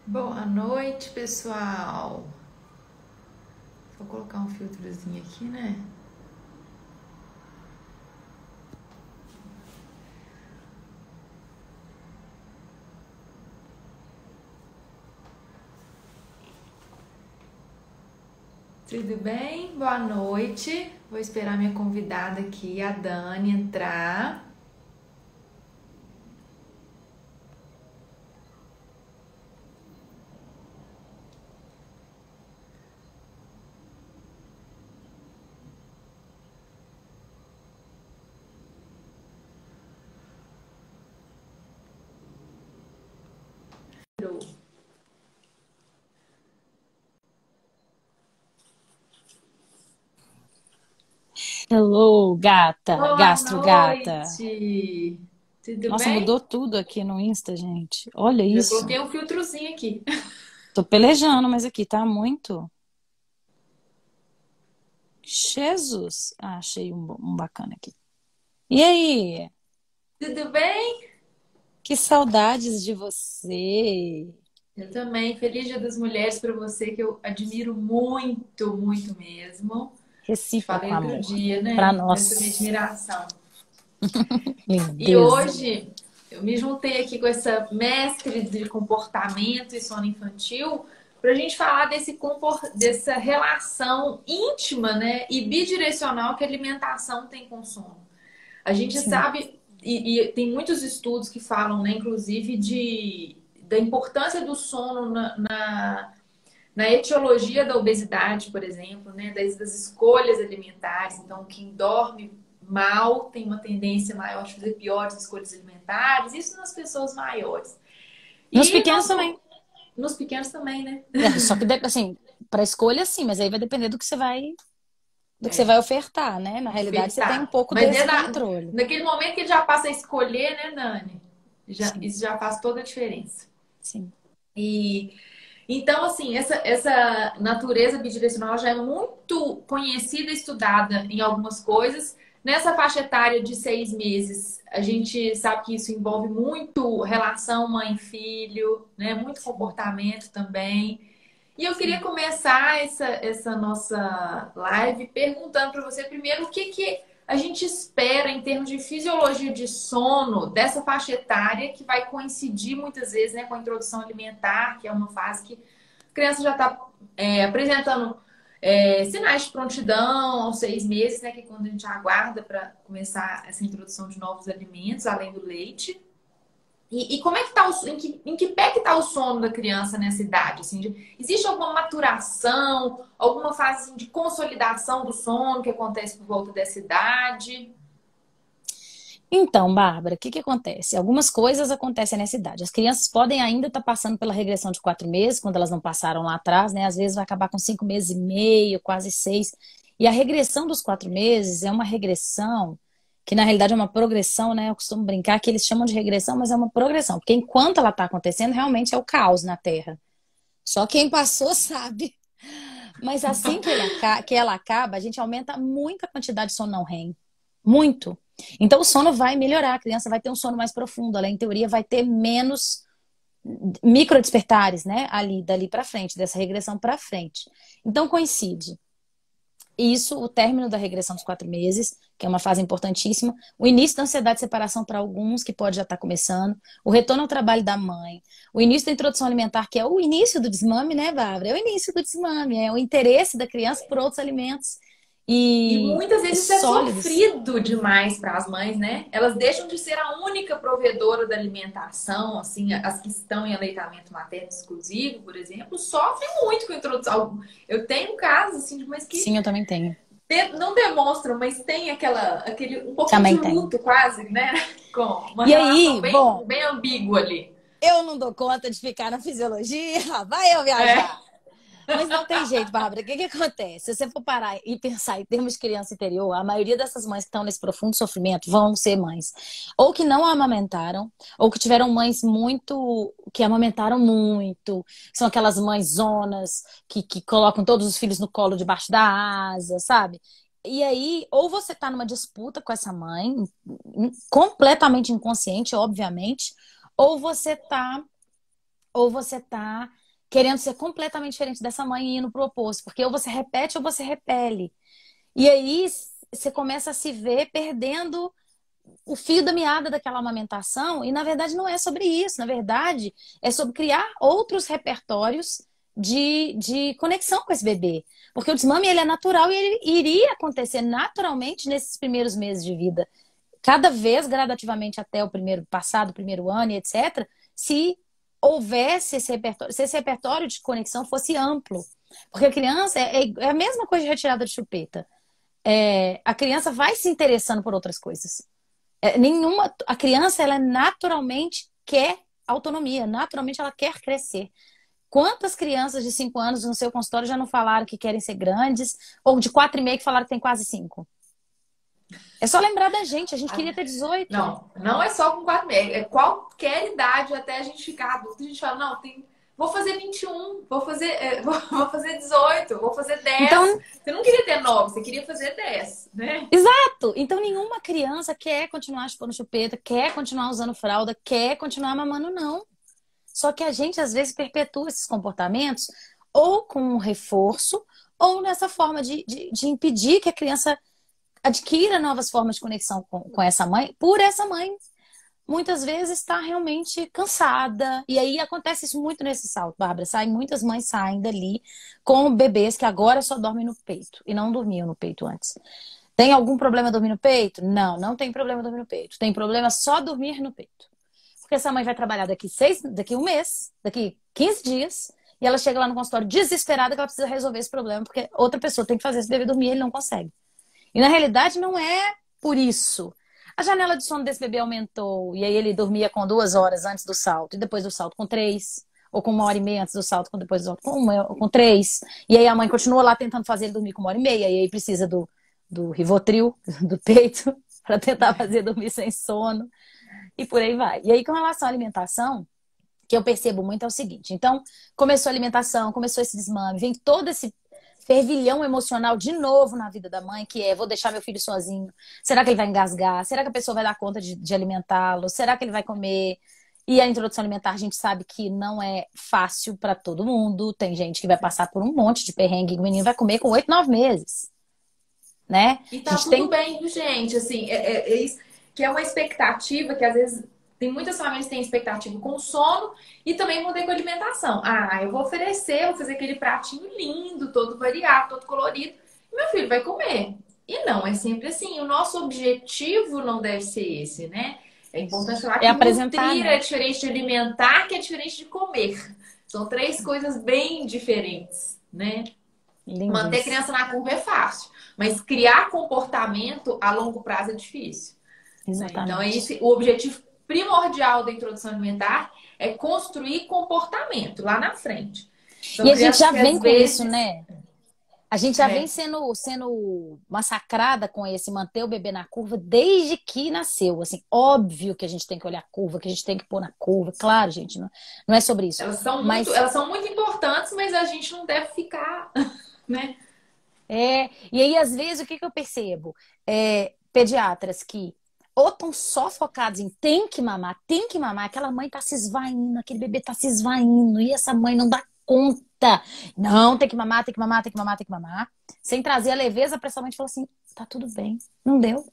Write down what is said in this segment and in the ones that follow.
Boa noite, pessoal. Vou colocar um filtrozinho aqui, né? Tudo bem? Boa noite. Vou esperar minha convidada aqui, a Dani, entrar. Hello, gata, Boa gastro gata. noite. Tudo Nossa, bem? mudou tudo aqui no Insta, gente. Olha Já isso. coloquei um filtrozinho aqui. Tô pelejando, mas aqui tá muito. Jesus. Ah, achei um bacana aqui. E aí? Tudo bem? Que saudades de você. Eu também. Feliz Dia das Mulheres para você, que eu admiro muito, muito mesmo. Te Recíproco falei outro amor. dia, Pra né? Dessa minha nós. admiração. E Lindeza. hoje eu me juntei aqui com essa mestre de comportamento e sono infantil para a gente falar dessa relação íntima, né, e bidirecional que a alimentação tem com o sono. A gente Sim. sabe, e tem muitos estudos que falam, né, inclusive, da importância do sono na etiologia da obesidade, por exemplo, né, das escolhas alimentares. Então, quem dorme mal tem uma tendência maior de fazer piores escolhas alimentares, isso nas pessoas maiores. Nos E pequenos também. nos pequenos também, né? É, só que, assim, pra escolha sim, mas aí vai depender do que você vai É, ofertar, né? Na realidade, você tem um ofertar. pouco Mas é desse controle. naquele momento que ele já passa a escolher, né, Nani? Sim, Isso já faz toda a diferença. sim. E então, assim, essa natureza bidirecional já é muito conhecida e estudada em algumas coisas. Nessa faixa etária de 6 meses, a gente sabe que isso envolve muito relação mãe-filho, né? Muito Sim, comportamento também. E eu queria sim. começar essa nossa live perguntando para você primeiro o que a gente espera em termos de fisiologia de sono dessa faixa etária que vai coincidir muitas vezes, né, com a introdução alimentar, que é uma fase que a criança já está apresentando sinais de prontidão aos 6 meses, né, que é quando a gente aguarda para começar essa introdução de novos alimentos, além do leite. E como é que tá em que pé que tá o sono da criança nessa idade? Assim, existe alguma maturação, alguma fase assim, de consolidação do sono que acontece por volta dessa idade? Então, Bárbara, o que que acontece? Algumas coisas acontecem nessa idade. As crianças podem ainda estar passando pela regressão de 4 meses, quando elas não passaram lá atrás, né? Às vezes vai acabar com 5 meses e meio, quase 6. E a regressão dos 4 meses é uma regressão que, na realidade, é uma progressão, né? Eu costumo brincar que eles chamam de regressão, mas é uma progressão, porque enquanto ela está acontecendo, realmente é o caos na Terra. Só quem passou sabe. Mas assim que ela acaba, a gente aumenta muito a quantidade de sono não REM. Muito. Então o sono vai melhorar, a criança vai ter um sono mais profundo, ela em teoria vai ter menos micro despertares, né? Ali, dali para frente, dessa regressão para frente. Então coincide isso, o término da regressão dos 4 meses, que é uma fase importantíssima, o início da ansiedade de separação para alguns, que pode já estar começando, o retorno ao trabalho da mãe, o início da introdução alimentar, que é o início do desmame, né, Bárbara? É o início do desmame, é o interesse da criança por outros alimentos E e muitas vezes isso é sólidos. sofrido demais para as mães, né? Elas deixam de ser a única provedora da alimentação, assim, as que estão em aleitamento materno exclusivo, por exemplo, sofrem muito com a introdução. Eu tenho casos assim de mães que Sim, eu também tenho. não demonstram, mas tem aquele um pouquinho de Também tenho. luto quase, né? Com uma E relação aí, bem, bom, bem ambígua ali. eu não dou conta de ficar na fisiologia, vai eu É. viajar. Mas não tem jeito, Bárbara. O que que acontece? Se você for parar e pensar em termos de criança interior, a maioria dessas mães que estão nesse profundo sofrimento vão ser mães ou que não amamentaram, ou que tiveram mães muito, que amamentaram muito. São aquelas mães zonas que colocam todos os filhos no colo debaixo da asa, sabe? E aí, ou você tá numa disputa com essa mãe, completamente inconsciente, obviamente, ou você tá ou você tá querendo ser completamente diferente dessa mãe e indo pro oposto. Porque ou você repete ou você repele. E aí você começa a se ver perdendo o fio da meada daquela amamentação, e na verdade não é sobre isso, na verdade é sobre criar outros repertórios de conexão com esse bebê. Porque o desmame ele é natural e ele iria acontecer naturalmente nesses primeiros meses de vida. Cada vez, gradativamente, até o primeiro passado, o primeiro ano e etc., se houvesse esse repertório, se esse repertório de conexão fosse amplo. Porque a criança é a mesma coisa de retirada de chupeta. A criança vai se interessando por outras coisas. A criança, ela naturalmente quer autonomia, naturalmente ela quer crescer. Quantas crianças de 5 anos no seu consultório já não falaram que querem ser grandes, ou de 4,5 que falaram que tem quase 5? É só lembrar da gente, a gente queria ter 18. Não, não é só com 4,5. É qualquer idade até a gente ficar adulto. A gente fala, não, vou fazer 21, vou fazer 18, vou fazer 10. Então, Você não queria ter 9, você queria fazer 10, né? exato! Então nenhuma criança quer continuar chupando chupeta, quer continuar usando fralda, quer continuar mamando, não. Só que a gente, às vezes, perpetua esses comportamentos ou com um reforço, ou nessa forma de impedir que a criança adquira novas formas de conexão com essa mãe, por essa mãe. Muitas vezes está realmente cansada. E aí acontece isso muito nesse salto, Bárbara. Muitas mães saem dali com bebês que agora só dormem no peito e não dormiam no peito antes. Tem algum problema dormir no peito? Não, não tem problema dormir no peito. Tem problema só dormir no peito. Porque essa mãe vai trabalhar daqui um mês, daqui 15 dias, e ela chega lá no consultório desesperada que ela precisa resolver esse problema, porque outra pessoa tem que fazer esse bebê dormir e ele não consegue. E na realidade não é por isso. A janela de sono desse bebê aumentou, e aí ele dormia com 2 horas antes do salto, e depois do salto com 3, ou com 1h30 antes do salto, depois do salto com 3. E aí a mãe continua lá tentando fazer ele dormir com 1h30, e aí precisa do Rivotril, do peito, para tentar fazer dormir sem sono, e por aí vai. E aí com relação à alimentação, que eu percebo muito é o seguinte, então começou a alimentação, começou esse desmame, vem todo esse fervilhão emocional de novo na vida da mãe, que é, vou deixar meu filho sozinho, será que ele vai engasgar? Será que a pessoa vai dar conta de alimentá-lo? Será que ele vai comer? E a introdução alimentar a gente sabe que não é fácil para todo mundo, tem gente que vai passar por um monte de perrengue, o menino vai comer com 8, 9 meses, né? E tá tudo bem, viu, gente? Assim, é isso que é uma expectativa que às vezes tem muitas famílias que têm expectativa com sono e também vão ter com alimentação. Ah, eu vou oferecer, vou fazer aquele pratinho lindo, todo variado, todo colorido, e meu filho vai comer. E não, é sempre assim. O nosso objetivo não deve ser esse, né? É importante falar que apresentar, nutrir né? é diferente de alimentar, que é diferente de comer. São 3 coisas bem diferentes, né? Manter a Lindíssimo. criança na curva é fácil, mas criar comportamento a longo prazo é difícil. Né? Então, é Exatamente. isso, o objetivo primordial da introdução alimentar é construir comportamento lá na frente. São E a gente já que vem às com isso, vezes. né? A gente já vem É, sendo massacrada com esse manter o bebê na curva desde que nasceu. Assim, óbvio que a gente tem que olhar a curva, que a gente tem que pôr na curva. Claro, gente, não é sobre isso. Mas elas são muito importantes, mas a gente não deve ficar, né? e aí, às vezes, o que eu percebo? Pediatras que ou estão só focados em tem que mamar, aquela mãe tá se esvaindo, aquele bebê tá se esvaindo, e essa mãe não dá conta. Não, tem que mamar, tem que mamar, tem que mamar, tem que mamar. Sem trazer a leveza para essa mãe e falar assim, tá tudo bem, não deu.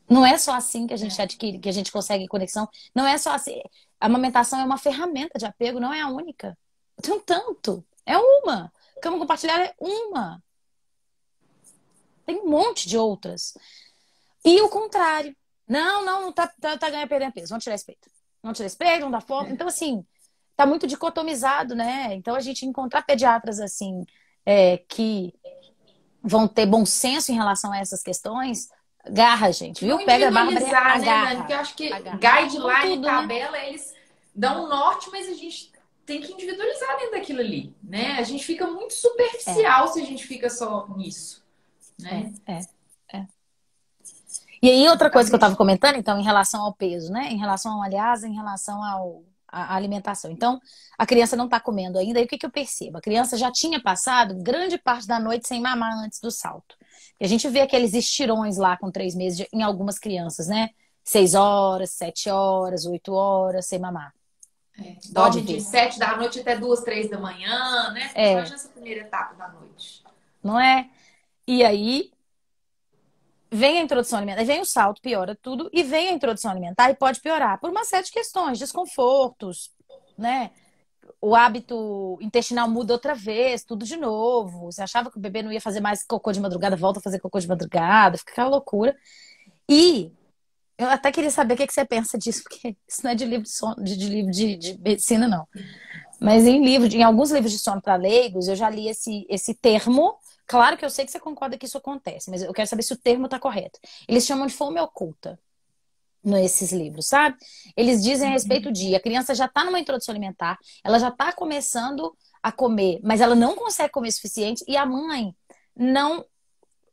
Não é só assim que a gente adquire, que a gente consegue conexão. Não é só assim. A amamentação é uma ferramenta de apego, não é a única. Tem um tanto. É uma. Cama compartilhada é uma. Tem um monte de outras. E o contrário. Não tá ganhando perdendo peso. Vamos tirar esse peito. Vamos tirar esse peito, não dá fome. Então, assim, tá muito dicotomizado, né? Então, a gente encontrar pediatras, assim, que vão ter bom senso em relação a essas questões, garra, gente, viu? Não Pega a Bárbara e individualizar, né, Dani? agarra. Porque eu acho que Agarra. Com guideline e tudo, né? tabela, eles dão um norte, mas a gente tem que individualizar dentro daquilo ali, né? A gente fica muito É, superficial se a gente fica só nisso, né? é, é. E aí, outra A coisa que eu estava gente comentando, então, em relação ao peso, né? Em relação, aliás, em relação à alimentação. Então, a criança não está comendo ainda. E o que eu percebo? A criança já tinha passado grande parte da noite sem mamar antes do salto. E a gente vê aqueles estirões lá com 3 meses em algumas crianças, né? 6 horas, 7 horas, 8 horas sem mamar. Pode Dorme de ver. 7 da noite até 2, 3 da manhã, né? Principalmente É, nessa primeira etapa da noite. não é? E aí vem a introdução alimentar, aí vem o salto, piora tudo, e vem a introdução alimentar e pode piorar por uma série de questões, desconfortos, né? O hábito intestinal muda outra vez, tudo de novo. Você achava que o bebê não ia fazer mais cocô de madrugada, volta a fazer cocô de madrugada, fica aquela loucura. E eu até queria saber o que que você pensa disso, porque isso não é de livro de sono, de livro de medicina, não. Mas em alguns livros de sono para leigos, eu já li esse termo. Claro que eu sei que você concorda que isso acontece, mas eu quero saber se o termo está correto. Eles chamam de fome oculta nesses livros, sabe? Eles dizem a respeito de a criança já está numa introdução alimentar, ela já está começando a comer, mas ela não consegue comer o suficiente e a mãe não,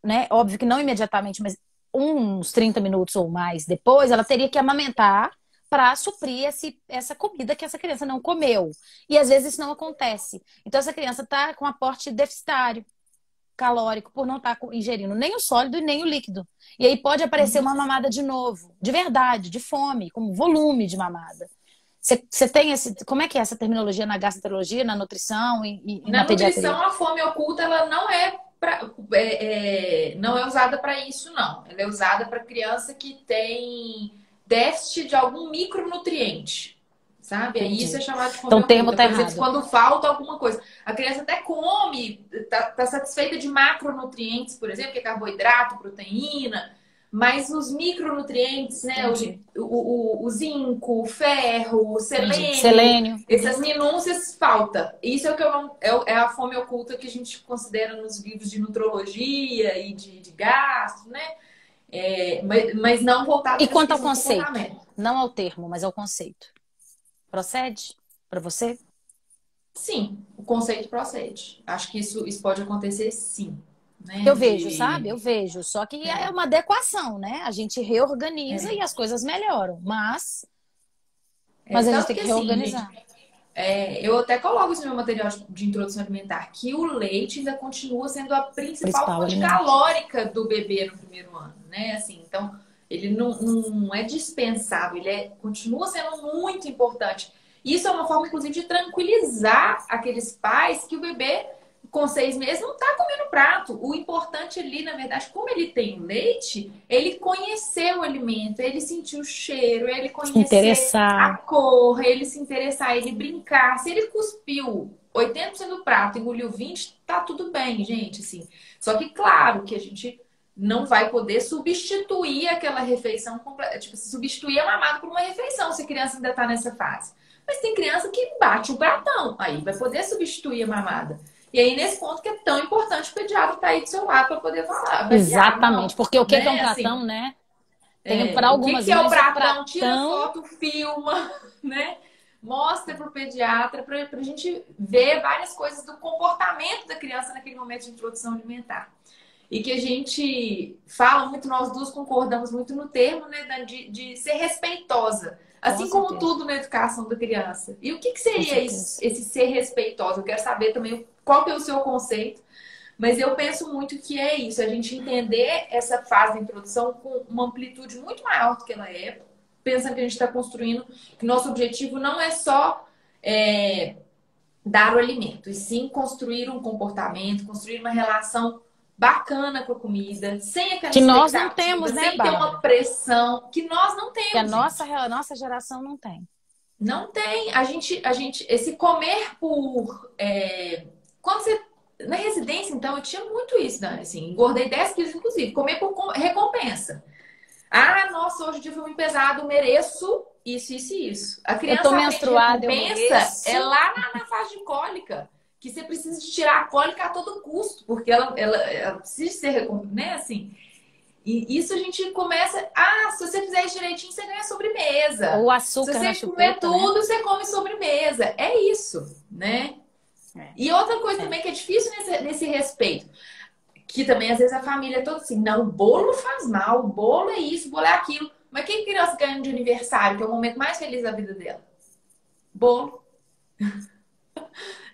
né? Óbvio que não imediatamente, mas uns 30 minutos ou mais depois, ela teria que amamentar para suprir essa comida que essa criança não comeu. E às vezes isso não acontece. Então essa criança está com aporte deficitário calórico por não estar ingerindo nem o sólido e nem o líquido. E aí pode aparecer uma mamada de novo, de verdade, de fome, com volume de mamada. Você tem esse. Como é que é essa terminologia na gastroenterologia, na nutrição e na Na pediatria? nutrição, a fome oculta ela não é, não é usada para isso, não. Ela é usada para criança que tem déficit de algum micronutriente, sabe? Aí isso é Entendi. chamado de Então fome o termo oculta. tá Por exemplo, errado. quando falta alguma coisa. A criança até come, tá satisfeita de macronutrientes, por exemplo, que é carboidrato, proteína, mas os micronutrientes, né? Entendi. O zinco, o ferro, o Entendi. selênio, Selênio. essas minúcias falta. Isso é o que eu não, é a fome oculta que a gente considera nos livros de nutrologia e de gastro, né? Mas não voltado E para essa quanto ao questão do conceito? comportamento. Não ao termo, mas ao conceito. Procede para você? Sim, o conceito procede. Acho que isso pode acontecer sim, né? Eu vejo, sabe? Eu vejo. Só que é uma adequação, né? A gente reorganiza e É, as coisas melhoram. Mas a gente tanto tem que que assim, gente, reorganizar. eu até coloco isso no meu material de introdução alimentar, que o leite ainda continua sendo a principal Principal fonte alimento. calórica do bebê no primeiro ano, né? Assim, então, ele não é dispensável, continua sendo muito importante. Isso é uma forma, inclusive, de tranquilizar aqueles pais que o bebê com 6 meses não está comendo prato. O importante ali, na verdade, como ele tem leite, ele conhecer o alimento, ele sentir o cheiro, ele Se conhecer a interessar. cor, ele se interessar, ele brincar. Se ele cuspiu 80% do prato, engoliu 20%, tá tudo bem, gente, assim. Só que, claro, que a gente não vai poder substituir aquela refeição completa, tipo, substituir a mamada por uma refeição se a criança ainda tá nessa fase. Mas tem criança que bate o pratão, aí vai poder substituir a mamada. E aí, nesse ponto que é tão importante, o pediatra tá aí do seu lado para poder falar, avaliar, Exatamente. não, Porque o que é um né, assim, pratão, né? Tem para o que algumas que é o mães o pratão? Tira pratão. foto, filma, né? Mostra para o pediatra para a gente ver várias coisas do comportamento da criança naquele momento de introdução alimentar. E que a gente fala muito, nós duas concordamos muito no termo, né, de ser respeitosa. Com Assim como certeza. tudo na educação da criança. E o que Com seria certeza. esse ser respeitosa? Eu quero saber também qual que é o seu conceito, mas eu penso muito que é isso, a gente entender essa fase de introdução com uma amplitude muito maior do que ela é, pensando que a gente está construindo, que nosso objetivo não é só dar o alimento, e sim construir um comportamento, construir uma relação bacana com a comida, sem aquela Que nós não temos, expectativa, né, sem ter uma Bárbara? pressão, que nós não Que temos, gente. a nossa geração não tem. Não tem. Esse comer por. Quando você. Na residência, então, eu tinha muito isso, Dani. Assim, engordei 10 quilos, inclusive. Comer por recompensa. Ah, nossa, hoje o dia foi muito pesado, mereço isso, isso e isso. A Eu tô criança aprende menstruada, eu recompensa mereço. lá na fase de cólica. Que você precisa de tirar a cólica a todo custo. Porque ela precisa ser recompensada, né? Assim. E isso a gente começa. Ah, se você fizer isso direitinho, você ganha sobremesa. Ou Se açúcar na você comer chupeta, né? tudo, você come sobremesa. É isso, né? É, E outra coisa é. também que é difícil nesse respeito, que também às vezes a família é toda assim, não, o bolo faz mal, o bolo é isso, o bolo é aquilo. Mas quem criança ganha de aniversário, que é o momento mais feliz da vida dela? Bolo,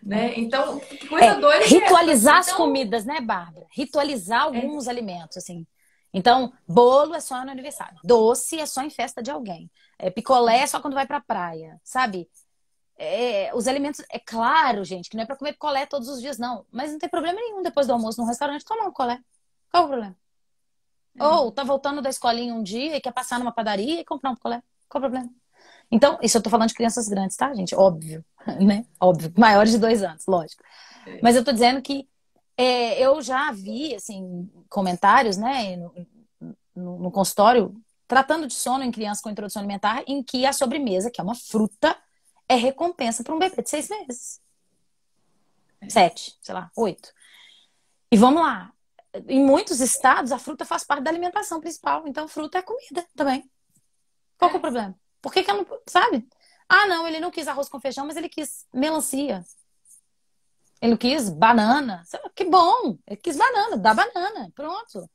né? Então, que coisa doida que é essa? Parece Ritualizar ser as tão. comidas, né, Bárbara? Ritualizar É, alguns alimentos, assim. Então, bolo é só no aniversário. Doce é só em festa de alguém. Picolé é só quando vai pra praia, sabe? os alimentos, é claro, gente, que não é para comer picolé todos os dias, não. Mas não tem problema nenhum depois do almoço no restaurante tomar um picolé. Qual o problema? Ou tá voltando da escolinha um dia e quer passar numa padaria e comprar um picolé. Qual o problema? Então, isso eu tô falando de crianças grandes, tá, gente? Óbvio, né? Óbvio. Maiores de 2 anos, lógico. Mas eu tô dizendo que eu já vi, assim, comentários, né, no consultório, tratando de sono em crianças com introdução alimentar, em que a sobremesa, que é uma fruta, é recompensa para um bebê de 6 meses. 7, sei lá, 8. E vamos lá. Em muitos estados, a fruta faz parte da alimentação principal. Então, fruta é comida também. Qual que é o problema? Por que eu não... Sabe? Ah, não, ele não quis arroz com feijão, mas ele quis melancia. Ele não quis banana. Que bom! Ele quis banana, dá banana. Pronto.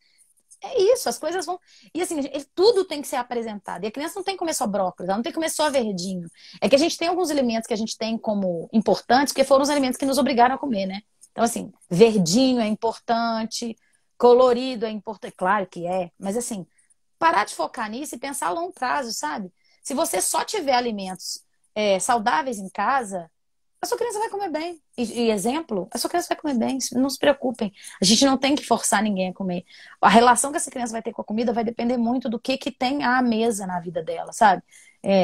É isso, as coisas vão... E assim, tudo tem que ser apresentado. E a criança não tem que comer só brócolis, ela não tem que comer só verdinho. É que a gente tem alguns alimentos que a gente tem como importantes, porque foram os alimentos que nos obrigaram a comer, né? Então, assim, verdinho é importante, colorido é importante. Claro que é, mas assim, parar de focar nisso e pensar a longo prazo, sabe? Se você só tiver alimentos saudáveis em casa, a sua criança vai comer bem. E exemplo, a sua criança vai comer bem, não se preocupem. A gente não tem que forçar ninguém a comer. A relação que essa criança vai ter com a comida vai depender muito do que tem à mesa na vida dela, sabe?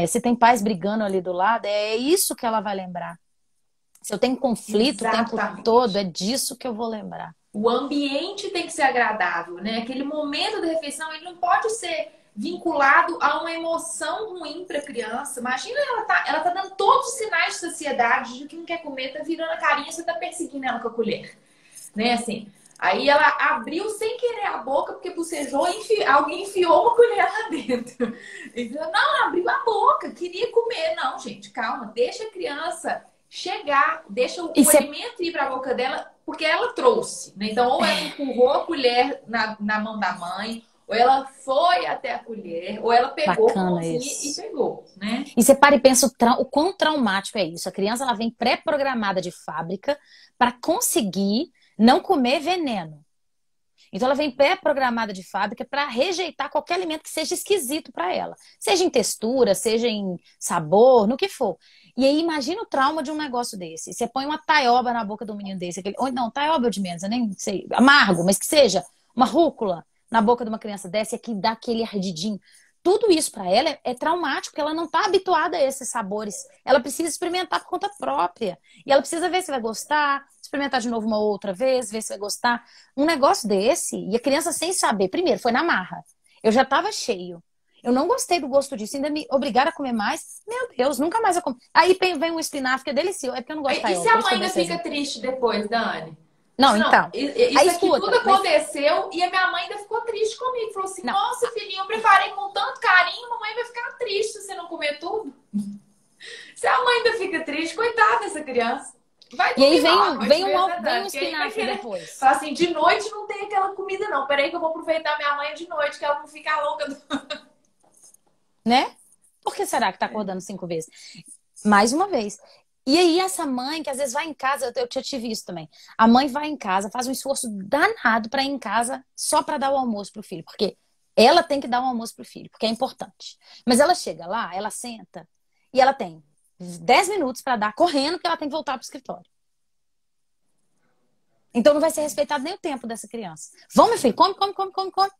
Se tem pais brigando ali do lado, é isso que ela vai lembrar. Se eu tenho conflito Exatamente. o tempo todo, é disso que eu vou lembrar. O ambiente tem que ser agradável, né? Aquele momento da refeição, ele não pode ser vinculado a uma emoção ruim para a criança. Imagina, ela tá dando todos os sinais de saciedade de que não quer comer, tá virando a carinha, você tá perseguindo ela com a colher, né? Assim, aí ela abriu sem querer a boca porque bocejou e alguém enfiou uma colher lá dentro. Então, não, abriu a boca, queria comer. Não, gente, calma, deixa a criança chegar, deixa o alimento ir para a boca dela, porque ela trouxe, né? Então, ou ela empurrou a colher na mão da mãe, ou ela foi até a colher, ou ela pegou a mãozinha e pegou, né? E você para e pensa o quão traumático é isso. A criança, ela vem pré-programada de fábrica para conseguir não comer veneno. Então ela vem pré-programada de fábrica para rejeitar qualquer alimento que seja esquisito para ela. Seja em textura, seja em sabor, no que for. E aí imagina o trauma de um negócio desse. Você põe uma taioba na boca do menino desse. Não, taioba é o de menos, eu nem sei. Amargo, mas que seja uma rúcula na boca de uma criança dessa e que dá aquele ardidinho. Tudo isso para ela é traumático, porque ela não está habituada a esses sabores. Ela precisa experimentar por conta própria. E ela precisa ver se vai gostar, experimentar de novo uma outra vez, ver se vai gostar. Um negócio desse, e a criança sem saber. Primeiro, foi na marra. Eu já estava cheio. Eu não gostei do gosto disso, ainda me obrigaram a comer mais. Meu Deus, nunca mais eu como. Aí vem um espinafre que é delicioso. É porque eu não gosto de taioba. E se a mãe ainda fica triste depois, Dani? Não, então. Isso aí, aqui tudo aconteceu e a minha mãe ainda ficou triste comigo. Falou assim, nossa, filhinha, eu preparei com tanto carinho, mamãe vai ficar triste se você não comer tudo. Se a mãe ainda fica triste, coitada dessa criança. Vai e aí vem um espinafre depois. Fala assim, de noite não tem aquela comida não. Peraí que eu vou aproveitar minha mãe de noite, que ela não fica louca. Né? Por que será que tá acordando 5 vezes? Mais uma vez. E aí essa mãe, que às vezes vai em casa, eu já tive isso também. A mãe vai em casa, faz um esforço danado para ir em casa só para dar o almoço pro filho. Porque ela tem que dar o almoço pro filho, porque é importante. Mas ela chega lá, ela senta e ela tem 10 minutos para dar correndo, que ela tem que voltar pro escritório. Então não vai ser respeitado nem o tempo dessa criança. Vamos, meu filho, come.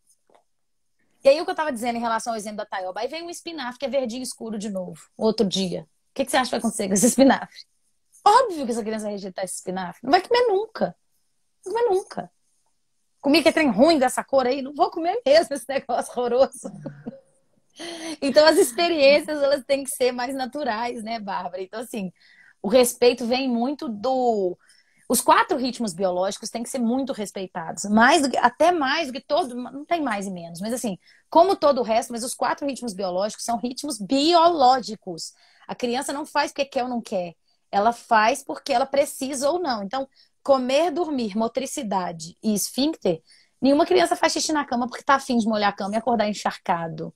E aí o que eu tava dizendo em relação ao exemplo da taioba, aí vem um espinafre que é verdinho escuro de novo, outro dia. O que você acha que vai acontecer com esse espinafre? Óbvio que essa criança vai rejeitar esse espinafre. Não vai comer nunca. Não vai comer nunca. Comi que trem ruim dessa cor aí, não vou comer mesmo esse negócio horroroso. Então as experiências, elas têm que ser mais naturais, né, Bárbara? Então assim, o respeito vem muito do... Os 4 ritmos biológicos têm que ser muito respeitados. Até mais do que todo... Não tem mais e menos, mas assim, como todo o resto, mas os 4 ritmos biológicos são ritmos biológicos. A criança não faz porque quer ou não quer. Ela faz porque ela precisa ou não. Então, comer, dormir, motricidade e esfíncter, nenhuma criança faz xixi na cama porque tá afim de molhar a cama e acordar encharcado.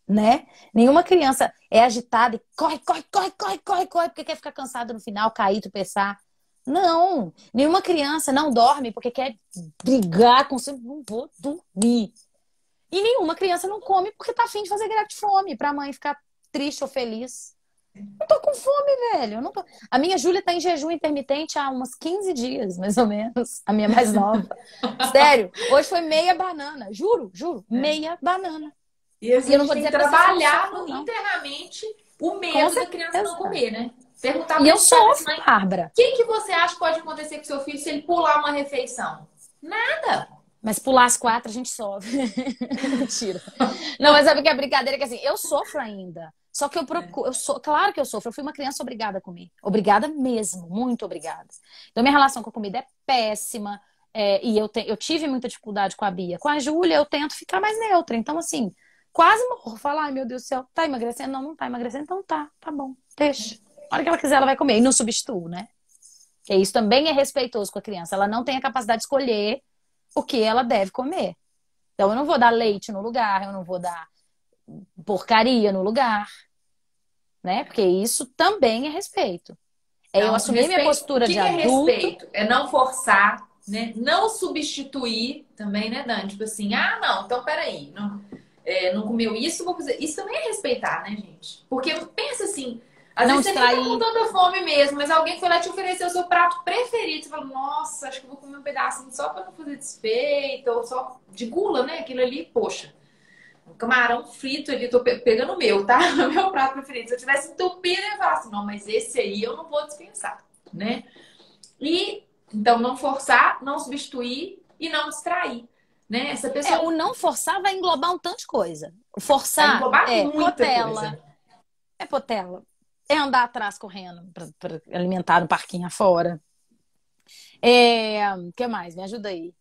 Né? Nenhuma criança é agitada e corre, porque quer ficar cansada no final, cair, tropeçar. Não. Nenhuma criança não dorme porque quer brigar com você. Não vou dormir. E nenhuma criança não come porque tá afim de fazer greve de fome pra mãe ficar triste ou feliz. Não tô com fome, velho. Eu não tô... A minha Júlia tá em jejum intermitente há uns 15 dias, mais ou menos. A minha mais nova. Sério, hoje foi meia banana. Juro, juro, É. meia banana. E às E eu vezes a não gente vou tem que dizer pra você que eu não trabalhar sofro, não. internamente o Com medo da criança não certeza. comer, né? Perguntar E para eu esse pai, para essa sofro, mãe, o Bárbara. que que você acha que pode acontecer com seu filho se ele pular uma refeição? Nada. Mas pular as 4 a gente sofre. Mentira. Não, mas sabe que a brincadeira é que assim, eu sofro ainda. Só que eu procuro, claro que eu sofro. Eu fui uma criança obrigada a comer. Obrigada mesmo, muito obrigada. Então minha relação com a comida é péssima. E eu tive muita dificuldade com a Bia. Com a Júlia, eu tento ficar mais neutra. Então, assim, quase morro. Falar, ai meu Deus do céu, tá emagrecendo? Não, não tá emagrecendo. Então tá bom, deixa. A hora que ela quiser, ela vai comer. E não substituo, né? Porque isso também é respeitoso com a criança. Ela não tem a capacidade de escolher o que ela deve comer. Então, eu não vou dar leite no lugar, eu não vou dar porcaria no lugar, né? Porque isso também é respeito. É eu Então, assumir minha respeito. O postura que de que é adulto. respeito? É não forçar, né? Não substituir também, né, Dani? Tipo assim, ah, não, então peraí. Não, não comeu isso, vou fazer. Isso também é respeitar, né, gente? Porque pensa assim, às Não vezes você nem tá com distrair. tanta fome mesmo, mas alguém foi lá te oferecer o seu prato preferido. Você fala, nossa, acho que eu vou comer um pedacinho só pra não fazer desfeito, ou só de gula, né? Aquilo ali, poxa. Um camarão frito ali, tô pegando o meu, tá? O meu prato preferido. Se eu tivesse entupido, eu ia falar assim, não, mas esse aí eu não vou dispensar, né? E então não forçar, não substituir e não distrair, né? Essa O pessoa não forçar vai englobar um tanto de coisa. O vai forçar englobar é muita potela, coisa. é potela. É andar atrás correndo pra alimentar no parquinho afora. O que mais? Me ajuda aí.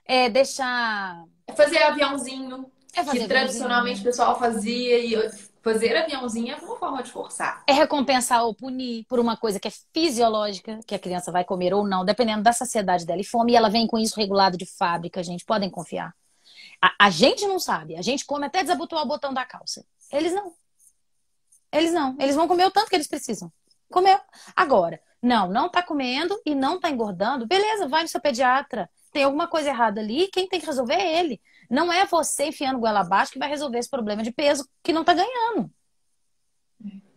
É deixar. É fazer aviãozinho, É que fazer tradicionalmente o aviãozinho. pessoal fazia, e fazer aviãozinho é uma forma de forçar. É recompensar ou punir por uma coisa que é fisiológica, que a criança vai comer ou não, dependendo da saciedade dela e fome. E ela vem com isso regulado de fábrica, gente. Podem confiar. A gente não sabe. A gente come até desabotoar o botão da calça. Eles não. Eles não. Eles vão comer o tanto que eles precisam. Comeu. Agora, não tá comendo e não tá engordando. Beleza, vai no seu pediatra. Tem alguma coisa errada ali, quem tem que resolver é ele. Não é você enfiando goela abaixo que vai resolver esse problema de peso que não tá ganhando,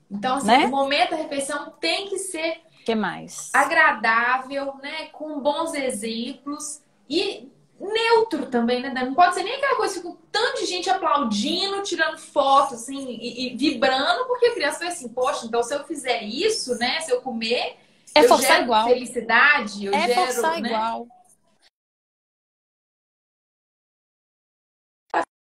Então, assim, o né? momento da refeição tem que ser O que mais? agradável, né? Com bons exemplos e neutro também, né, Dani? Não pode ser nem aquela coisa com tanta de gente aplaudindo, tirando foto, assim, e vibrando, porque a criança vai assim, poxa, então se eu fizer isso, né? Se eu comer, É eu forçar gero igual. felicidade, eu É gero, forçar né? igual.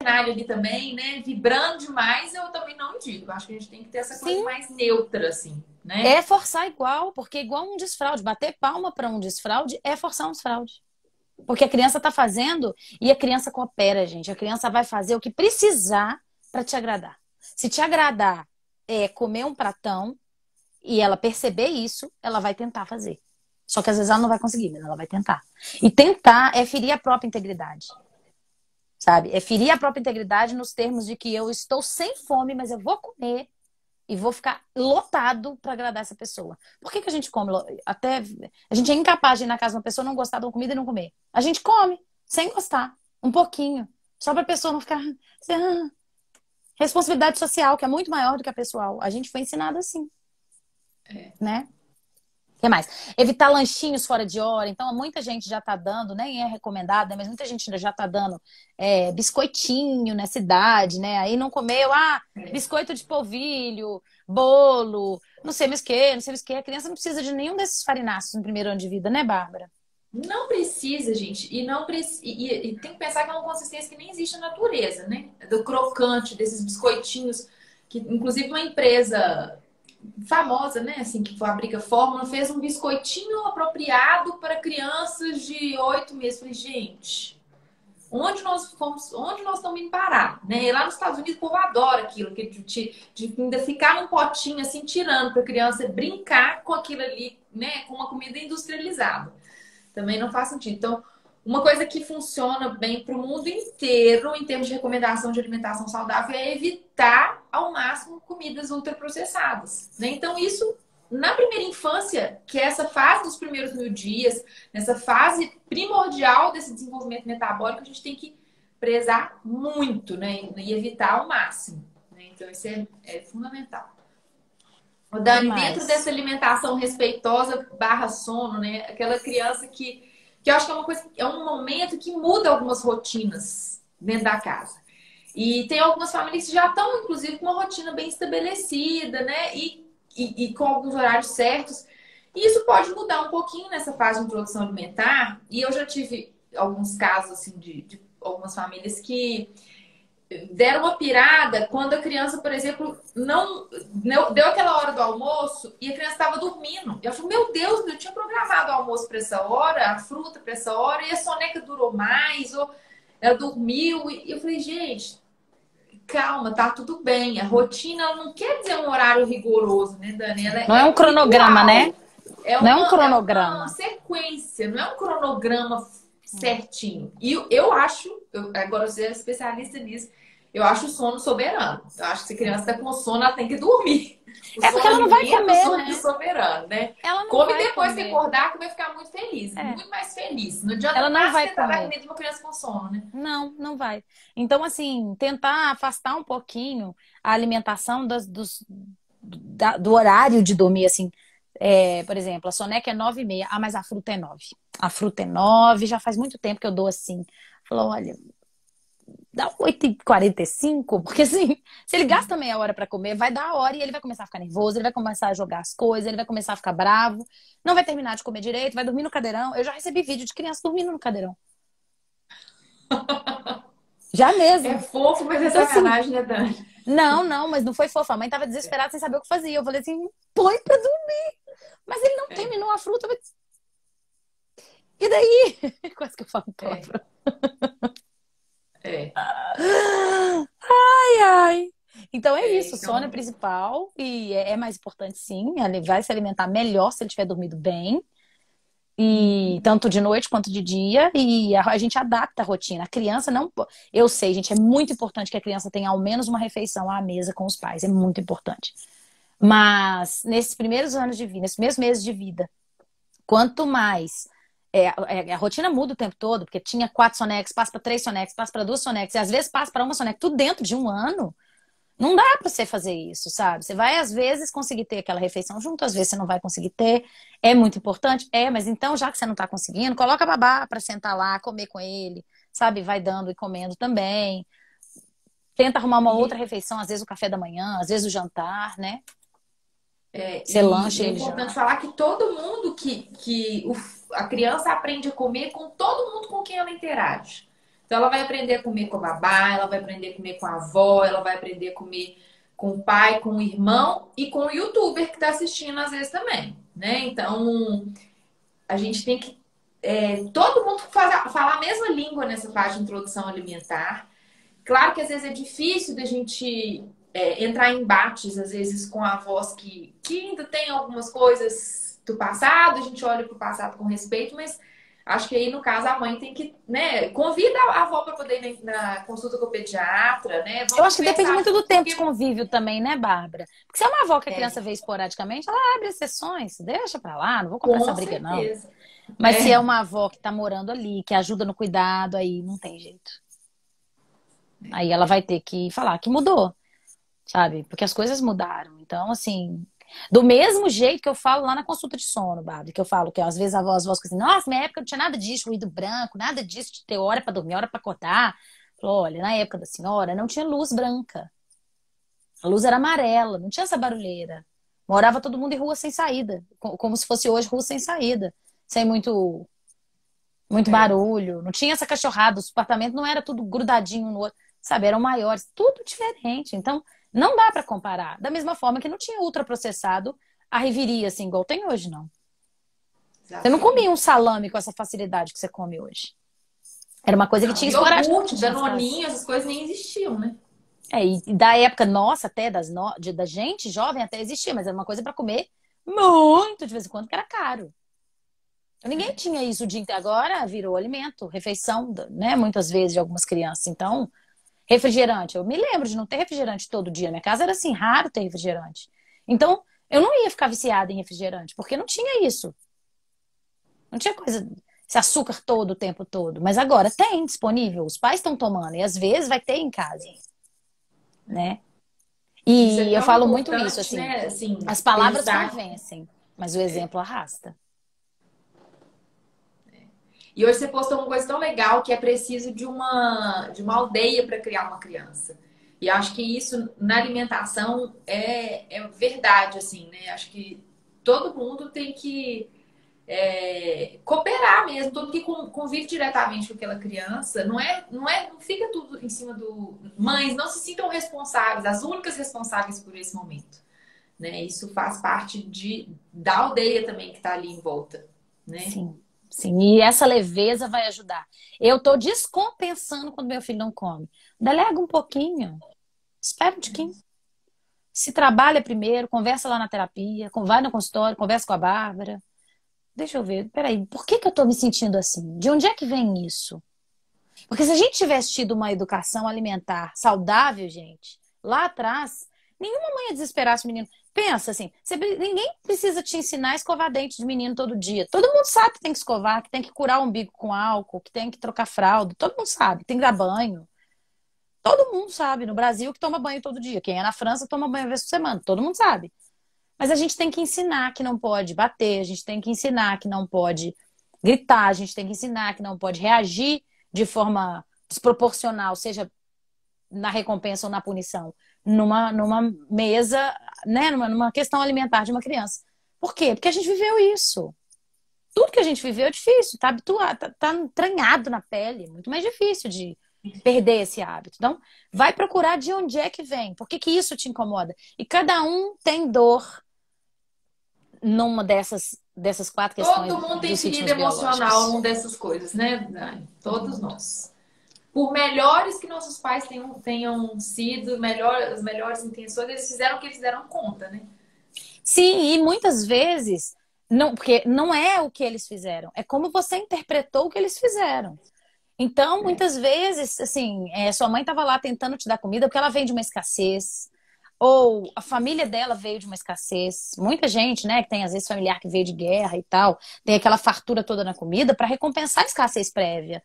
Cenário ali também, né? Vibrando demais, eu também não digo. Acho que a gente tem que ter essa coisa Sim, mais neutra, assim, né? é forçar igual, porque é igual um desfraude. Bater palma para um desfraude é forçar um desfraude. Porque a criança tá fazendo e a criança coopera, gente. A criança vai fazer o que precisar para te agradar. Se te agradar é comer um pratão e ela perceber isso, ela vai tentar fazer. Só que às vezes ela não vai conseguir, mas ela vai tentar. E tentar é ferir a própria integridade, sabe? É ferir a própria integridade nos termos de que eu estou sem fome, mas eu vou comer e vou ficar lotado para agradar essa pessoa. Por que que a gente come? Até a gente é incapaz de ir na casa de uma pessoa não gostar de uma comida e não comer. A gente come sem gostar, um pouquinho, só para a pessoa não ficar responsabilidade social, que é muito maior do que a pessoal. A gente foi ensinado assim, né? O que mais? Evitar lanchinhos fora de hora. Então, muita gente já tá dando, nem é recomendado, né? Mas muita gente já tá dando biscoitinho nessa idade, né? Aí não comeu, biscoito de polvilho, bolo, não sei mais o que, não sei mais o que. A criança não precisa de nenhum desses farináceos no primeiro ano de vida, né, Bárbara? Não precisa, gente, e tem que pensar que é uma consistência que nem existe na natureza, né? Do crocante, desses biscoitinhos, que inclusive uma empresa famosa, né, assim, que fabrica fórmula, fez um biscoitinho apropriado para crianças de 8 meses. Falei, gente, onde nós fomos, onde nós estamos indo parar, né? E lá nos Estados Unidos o povo adora aquilo, que de ainda ficar num potinho assim, tirando para a criança brincar com aquilo ali, né, com uma comida industrializada. Também não faz sentido. Então, uma coisa que funciona bem para o mundo inteiro, em termos de recomendação de alimentação saudável, é evitar ao máximo comidas ultraprocessadas, né? Então, isso na primeira infância, que é essa fase dos primeiros 1.000 dias, nessa fase primordial desse desenvolvimento metabólico, a gente tem que prezar muito, né? E evitar ao máximo, né? Então, isso é fundamental. Ô, Dani, dentro dessa Demais. alimentação respeitosa barra sono, né? Aquela criança que eu acho que é uma coisa, é um momento que muda algumas rotinas dentro da casa. E tem algumas famílias que já estão, inclusive, com uma rotina bem estabelecida, né? E com alguns horários certos. E isso pode mudar um pouquinho nessa fase de introdução alimentar. E eu já tive alguns casos, assim, de algumas famílias que deram uma pirada quando a criança, por exemplo, não deu aquela hora do almoço e a criança estava dormindo. Eu falei, meu Deus, eu tinha programado o almoço para essa hora, a fruta para essa hora, e a soneca durou mais, ou ela dormiu. E eu falei, gente, calma, tá tudo bem. A rotina ela não quer dizer um horário rigoroso, né, Dani? Ela Não é é um um cronograma, né? ritual, é Não é um uma cronograma. sequência, não é um cronograma certinho. E eu acho, agora você é especialista nisso, eu acho o sono soberano. Eu acho que se a criança está com sono, ela tem que dormir. O É porque sono ela não vai alimenta, o comer, sono é né? soberano, né? Ela não Come vai depois que comer. acordar, que vai ficar muito feliz, É, muito mais feliz. Não adianta ela não nada você vai tentar dar comer. comida de uma criança com sono, né? Não, não vai. Então, assim, tentar afastar um pouquinho a alimentação do horário de dormir, assim. É, por exemplo, a soneca é 9h30. Ah, mas a fruta é 9. A fruta é 9. Já faz muito tempo que eu dou assim. Falou, olha, dá 8h45, porque assim, se ele gasta meia hora pra comer, vai dar a hora e ele vai começar a ficar nervoso, ele vai começar a jogar as coisas, ele vai começar a ficar bravo, não vai terminar de comer direito, vai dormir no cadeirão. Eu já recebi vídeo de criança dormindo no cadeirão. Já É mesmo. fofo, mas é Então, assim, sacanagem, né, Dani? não, não, mas não foi fofa. A mãe tava desesperada sem saber o que fazia. Eu falei assim, põe pra dormir. Mas ele não É, terminou a fruta. E daí? Quase que eu falo é, palavrão. é. Ai, ai. Então é isso, o sono é Então, principal e é mais importante sim. Ele vai se alimentar melhor se ele tiver dormido bem. E uhum. tanto de noite quanto de dia, e a gente adapta a rotina. A criança não. Eu sei, gente, é muito importante que a criança tenha ao menos uma refeição à mesa com os pais, é muito importante. Mas nesses primeiros anos de vida, nesses primeiros meses de vida, quanto mais. A rotina muda o tempo todo, porque tinha 4 sonecas, passa para 3 sonecas, passa para 2 sonecas, e às vezes passa para uma soneca, tudo dentro de um ano. Não dá para você fazer isso, sabe? Você vai, às vezes, conseguir ter aquela refeição junto, às vezes você não vai conseguir ter. É muito importante? É, mas então, já que você não tá conseguindo, coloca a babá para sentar lá, comer com ele, sabe? Vai dando e comendo também. Tenta arrumar uma outra E, refeição, às vezes o café da manhã, às vezes o jantar, né? Você e lancha é ele importante já. falar que todo mundo a criança aprende a comer com todo mundo com quem ela interage. Então, ela vai aprender a comer com a babá, ela vai aprender a comer com a avó, ela vai aprender a comer com o pai, com o irmão e com o youtuber que está assistindo às vezes também, né? Então, a gente tem que todo mundo falar a mesma língua nessa fase de introdução alimentar. Claro que às vezes é difícil da gente entrar em embates, às vezes, com avós que ainda tem algumas coisas do passado, a gente olha para o passado com respeito, mas acho que aí, no caso, a mãe tem que, né, convida a avó para poder ir na consulta com o pediatra, né? Eu Vamos acho que depende conversar muito do junto, tempo de porque convívio também, né, Bárbara? Porque se é uma avó que a é, criança vê esporadicamente, ela abre as sessões, deixa pra lá, não vou comprar essa com briga, não. certeza. Mas se é É, uma avó que tá morando ali, que ajuda no cuidado, aí não tem jeito. Aí ela vai ter que falar que mudou, sabe? Porque as coisas mudaram. Então, assim, do mesmo jeito que eu falo lá na consulta de sono, Bárbara, que eu falo que às vezes as vozes ficam assim, nossa, minha época não tinha nada disso, ruído branco, nada disso de ter hora pra dormir, hora pra acordar. Falou, olha, na época da senhora não tinha luz branca. A luz era amarela, não tinha essa barulheira. Morava todo mundo em rua sem saída, como se fosse hoje rua sem saída, sem muito é. barulho, não tinha essa cachorrada, os apartamentos não era tudo grudadinho um no outro, sabe, eram maiores, tudo diferente. Então, não dá para comparar. Da mesma forma que não tinha ultraprocessado a reviria assim igual tem hoje, não. Você não comia um Exatamente. salame com essa facilidade que você come hoje. Era uma coisa que Não, tinha iogurte, esporadicamente nas casas. danoninho, essas coisas nem existiam, né? E da época nossa, até da gente jovem, até existia, mas era uma coisa para comer muito de vez em quando, que era caro. Então, ninguém tinha isso o dia inteiro. Agora virou alimento, refeição, né? Muitas vezes de algumas crianças. Então, refrigerante. Eu me lembro de não ter refrigerante todo dia. Minha casa era assim, raro ter refrigerante. Então, eu não ia ficar viciada em refrigerante, porque não tinha isso. Não tinha coisa, esse açúcar todo o tempo todo. Mas agora tem disponível. Os pais estão tomando. E às vezes vai ter em casa, né? Isso é E eu tão falo muito isso, importante, assim, né? Assim, as palavras pensar. convencem, mas o exemplo arrasta. E hoje você postou uma coisa tão legal que é preciso de uma aldeia para criar uma criança. E acho que isso na alimentação é verdade, assim, né? Acho que todo mundo tem que cooperar mesmo, todo que convive diretamente com aquela criança, não fica tudo em cima do. Mães, não se sintam responsáveis, as únicas responsáveis por esse momento, né? Isso faz parte da aldeia também que está ali em volta, né? Sim, sim. E essa leveza vai ajudar. Eu tô descompensando quando meu filho não come. Delega um pouquinho, espera um tiquinho. Se trabalha primeiro, conversa lá na terapia, vai no consultório, conversa com a Bárbara. Deixa eu ver, peraí, por que que eu tô me sentindo assim? De onde é que vem isso? Porque se a gente tivesse tido uma educação alimentar saudável, gente, lá atrás, nenhuma mãe ia desesperar esse menino. Pensa assim, ninguém precisa te ensinar a escovar dente de menino todo dia. Todo mundo sabe que tem que escovar, que tem que curar o umbigo com álcool, que tem que trocar fralda. Todo mundo sabe, que tem que dar banho. Todo mundo sabe no Brasil que toma banho todo dia. Quem é na França toma banho uma vez por semana. Todo mundo sabe. Mas a gente tem que ensinar que não pode bater, a gente tem que ensinar que não pode gritar, a gente tem que ensinar que não pode reagir de forma desproporcional, seja na recompensa ou na punição, numa mesa, né, numa questão alimentar de uma criança. Por quê? Porque a gente viveu isso. Tudo que a gente viveu é difícil, tá habituado, tá entranhado na pele, muito mais difícil de perder esse hábito. Então, vai procurar de onde é que vem, por que que isso te incomoda. E cada um tem dor numa dessas quatro questões Todo mundo tem dos ferida ritmos emocional biológicos. numa dessas coisas, né, Dani? Todos nós. Por melhores que nossos pais tenham sido, as melhores intenções, eles fizeram o que eles deram conta, né? Sim, e muitas vezes, não, porque não é o que eles fizeram, é como você interpretou o que eles fizeram. Então, É. muitas vezes, assim, sua mãe estava lá tentando te dar comida porque ela vem de uma escassez, ou a família dela veio de uma escassez. Muita gente, né, que tem às vezes familiar que veio de guerra e tal, tem aquela fartura toda na comida para recompensar a escassez prévia.